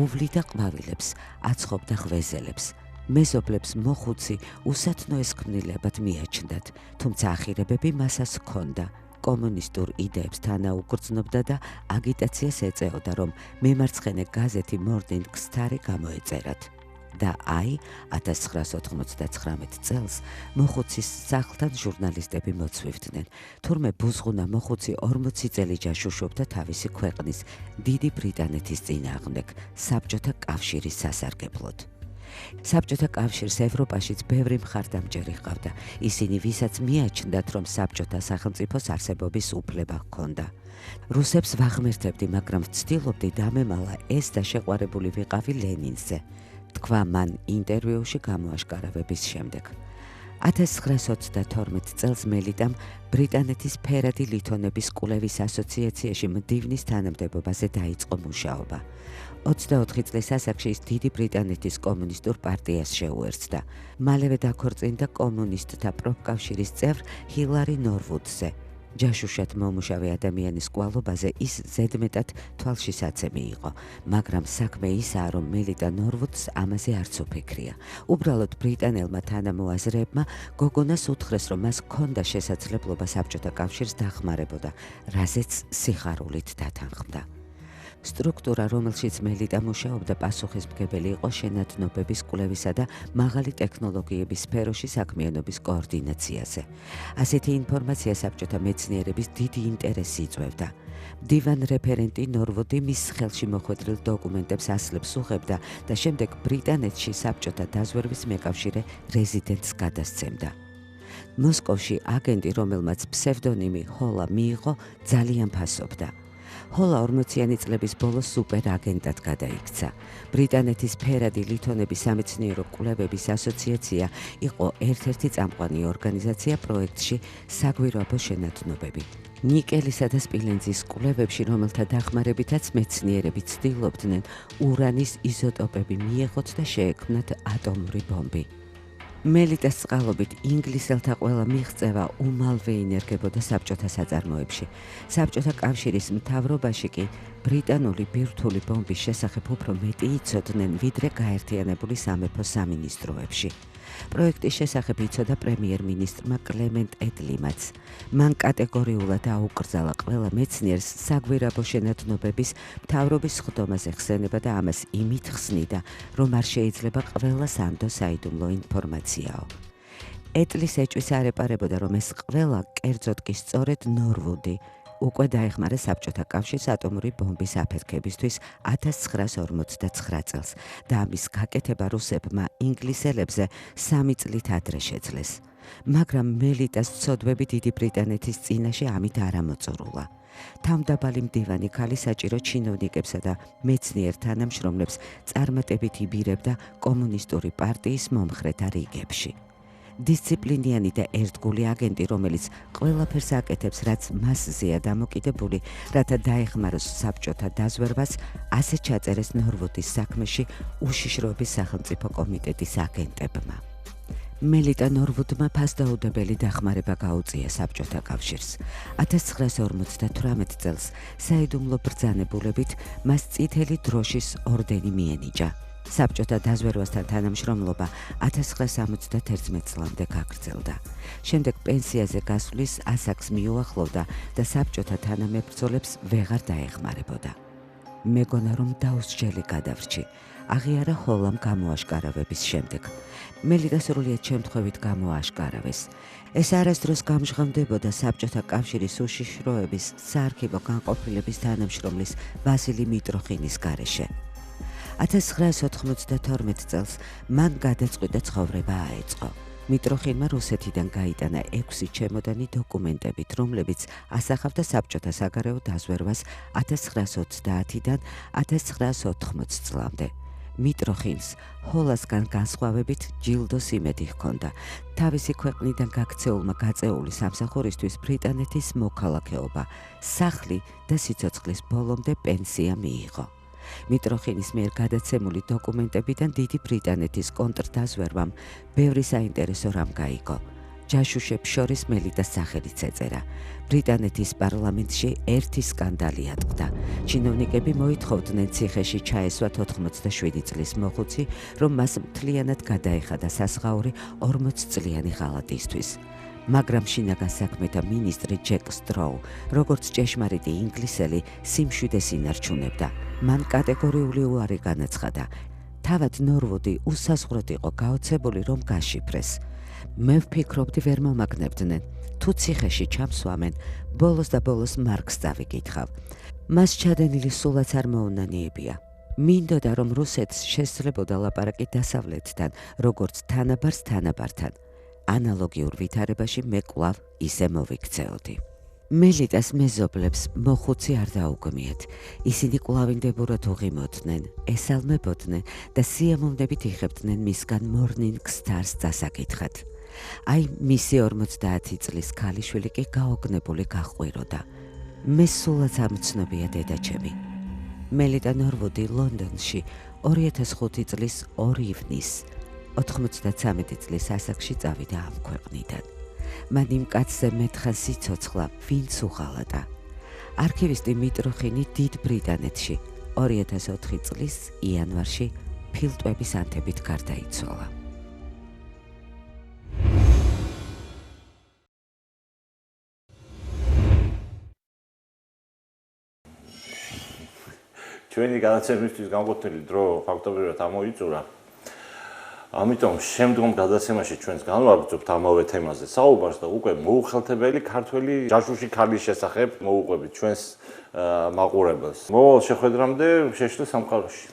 უვლიდა ყვავილებს, აცხობდა ღვეზელებს. მეზობლებს მოხუცი უსათნოეს ქმნილებად მიაჩნდათ, თუმცა ახირებები მასას ჰქონდა. კომუნისტურ იდეებს თანაუგრძნობდა და აგიტაციას ეწეოდა, რომ მემარცხენე გაზეთი Morning Star-ი გამოეწერათ. და აი, 1999 წელს მოხუცის სახლთან ჟურნალისტები მოწვივდნენ. თურმე ბუზღუნა მოხუცი 40 წელი ჯაშუშობდა თავისი ქვეყნის, დიდი ბრიტანეთის წინააღმდეგ, საბჭოთა კავშირის სასარგებლოდ. საბჭოთა კავშირს ევროპაშიც ბევრი მხარდამჭერი ჰყავდა. ისინი, ვისაც მიაჩნდათ, რომ საბჭოთა სახელმწიფოს არსებობის უფლება ჰქონდა. რუსებს ვაღმერთებდი, მაგრამ ვცდილობდი დამემალა ეს და შეყვარებული ვიყავი ლენინზე. თქვა მან ინტერვიუში გამოაშკარავების შემდეგ. 1922 წელს მელიტამ ბრიტანეთის ფერადი ლითონების კვლევის ასოციაციაში მდივნის თანამდებობაზე დაიწყო მუშაობა. 24 წლის ასაკში ის დიდი ბრიტანეთის კომუნისტურ პარტიას შეუერთდა. მალევე დაქორწინდა კომუნისტთა პროფკავშირის წევრ ჰილარი ნორვუდზე. ჯაშუშად მომუშავე ადამიანის კვალობაზე ის ზედმეტად თვალშისაცემი იყო, მაგრამ საქმე ისაა, რომ მელიტა ნორვუდს ამაზე არც უფიქრია. უბრალოდ ბრიტანელმა თანამოაზრეებმა გოგონას უთხრეს, რომ მას ჰქონდა შესაძლებლობა საბჭოთა კავშირს დახმარებოდა, რაზეც სიხარულით დათანხმდა. სტრუქტურა, რომელშიც მელიტა მუშაობდა, პასუხისმგებელი იყო შენადნობების კვლევისა და მაღალი ტექნოლოგიების სფეროში საქმიანობის კოორდინაციაზე. ასეთი ინფორმაცია საბჭოთა მეცნიერების დიდი ინტერესი იწვევდა. დივან რეფერენტი ნორვუდი მის ხელში მოხვედრილ დოკუმენტებს ასლებს უღებდა და შემდეგ ბრიტანეთში საბჭოთა დაზვერვის მეკავშირე რეზიდენტს გადასცემდა. მოსკოვში აგენტი, რომელმაც ფსევდონიმი ჰოლა მიიღო, ძალიან ფასობდა. ჰოლა 40-იანი წლების ბოლოს სუპერ აგენტად გადაიქცა. ბრიტანეთის ფერადი ლითონების სამეცნიერო კვლევების ასოციაცია იყო ერთ-ერთი წამყვანი ორგანიზაცია პროექტში საგვირაბო შენადნობები. ნიკელისა და სპილენძის კვლევებში, რომელთა დახმარებითაც მეცნიერები ცდილობდნენ ურანის იზოტოპები მიეღოთ და შეექმნათ ატომური ბომბი. მელიტას წყალობით ინგლისელთა ყველა მიღწევა უმალვე ინერგებოდა საბჭოთა საწარმოებში. საბჭოთა კავშირის მთავრობაში კი ბრიტანული ბირთვული ბომბის შესახებ უფრო მეტი იცოდნენ, ვიდრე გაერთიანებული სამეფო სამინისტროებში. პროექტის შესახებ იცოდა პრემიერ-მინისტრმა კლემენტ ეტლიმაც. მან კატეგორიულად აუკრძალა ყველა მეცნიერს საგვირაბო შენადნობების მთავრობის ხდომაზე ხსენება და ამას იმით ხსნიდა, რომ არ შეიძლება ყველა სანდო საიდუმლო ინფორმაციაო. ეტლის ეჭვის არ ეპარებოდა, რომ ეს ყველა, კერძოდ კი სწორედ ნორვუდი, უკვე დაეხმარა საბჭოთა კავშირს ატომური ბომბის აფეთქებისთვის 1949 წელს და ამის გაკეთება რუსებმა ინგლისელებზე 3 წლით ადრე შეძლეს. მაგრამ მელიტას ცოდვები დიდი ბრიტანეთის წინაშე ამით არ ამოწურულა. თავმდაბალი მდივანი ქალი საჭირო ჩინოვნიკებსა და მეცნიერ თანამშრომლებს წარმატებით იბირებდა კომუნისტური პარტიის მომხრეთა რიგებში. დისციპლინიანი და ერთგული აგენტი, რომელიც ყველაფერს აკეთებს, რაც მასზეა დამოკიდებული, რათა დაეხმაროს საბჭოთა დაზვერვას, ასე ჩაწერეს ნორვუდის საქმეში უშიშროების სახელმწიფო კომიტეტის აგენტებმა. მელიტა ნორვუდმა ფასდაუდებელი დახმარება გაუწია საბჭოთა კავშირს. 1958 წელს საიდუმლო ბრძანებულებით მას წითელი დროშის ორდენი მიენიჭა. საბჭოთა დაზვერვასთან თანამშრომლობა 1971 წლამდე გაგრძელდა. შემდეგ პენსიაზე გასვლის ასაკს მიუახლოვდა და საბჭოთა თანამებრძოლებს ვეღარ დაეხმარებოდა. მეგონა რომ დაუსჯელი გადავრჩი, აღიარა ჰოლამ გამოაშკარავების შემდეგ. მელიტა სრულიად შემთხვევით გამოაშკარავეს. ეს არასდროს გამჟღავნდებოდა საბჭოთა კავშირის უშიშროების საარქივო განყოფილების თანამშრომლის ვასილი მიტროხინის გარეშე. 1992 წელს მან გადაწყვიტა ცხოვრება აეწყო. მიტროხინმა რუსეთიდან გაიტანა 6 ჩემოდანი დოკუმენტებით, რომლებიც ასახავდა საბჭოთა საგარეო დაზვერვას 1930-დან 1980 წლამდე. მიტროხინს ჰოლასგან განსხვავებით ჯილდოს იმედი ჰქონდა. თავისი ქვეყნიდან გაქცეულმა გაწეული სამსახურისთვის ბრიტანეთის მოქალაქეობა, სახლი და სიცოცხლის ბოლომდე პენსია მიიღო. მიტროხინის მიერ გადაცემული დოკუმენტებიდან დიდი ბრიტანეთის კონტრდაზვერვამ ბევრი საინტერესო რამ გაიგო. ჯაშუშებს შორის მელიტას სახელიც ეწერა. ბრიტანეთის პარლამენტში ერთი სკანდალი ატყდა. ჩინოვნიკები მოითხოვდნენ ციხეში ჩაესვა 87 წლის მოხუცი, რომ მას მთლიანად გადაეხადა საზღაური 40 წლიანი ღალატისთვის. მაგრამ შინაგან საქმეთა მინისტრი ჯეკ სტროუ, როგორც ჭეშმარიტი ინგლისელი, სიმშვიდეს ინარჩუნებდა. მან კატეგორიული უარი განაცხადა. თავად ნორვუდი უსაზღვროდ იყო გაოცებული, რომ გაშიფრეს. მე ვფიქრობდი ვერ მომაგნებდნენ. თუ ციხეში ჩამსვამენ, ბოლოს და ბოლოს მარკს დავიკითხავ. მას ჩადენილი სულაც არ მოუნანიებია. მინდოდა რომ რუსეთს შესძლებოდა ლაპარაკი დასავლეთთან, როგორც თანაბარს თანაბართან. ანალოგიურ ვითარებაში მე კვლავ ისე მოვიქცეოდი. მელიტას მეზობლებს მოხუცი არ დაუგმიათ. ისინი კვლავინდებურად უღიმოდნენ, ესალმებოდნენ და სიამოვნებით იღებდნენ მისგან Morning Stars დასაკითხად. აი, მისი 50 წლის ქალიშვილი კი გაოგნებული გაჰყვიროდა. მე სულაც ამცნობია დედაჩემი. მელიტა ნორვუდი ლონდონში 2005 წლის 2 ივნისს 93 წლის ასაკში წავიდა ამ ქვეყნიდან. მან იმ კაცზე მეთხან სიცოცხლა, ვინც უღალატა. არქივისტი მიტროხინი დიდ ბრიტანეთში 2004 წლის იანვარში ფილტვების ანთებით გარდაიცვალა. ჩვენი გადაცემისთვის განკუთვნილი დრო ფაქტობრივად ამოიწურა. ამიტომ შემდგომ გადაცემაში ჩვენს განვაგრძობთ ამავე თემაზე საუბარს და უკვე მოუხელთებელი ქართველი ჯაშუში ქალის შესახებ მოუყვებით ჩვენს მაყურებელს. მოვალ შეხვედრამდე შეშლილ სამყაროში.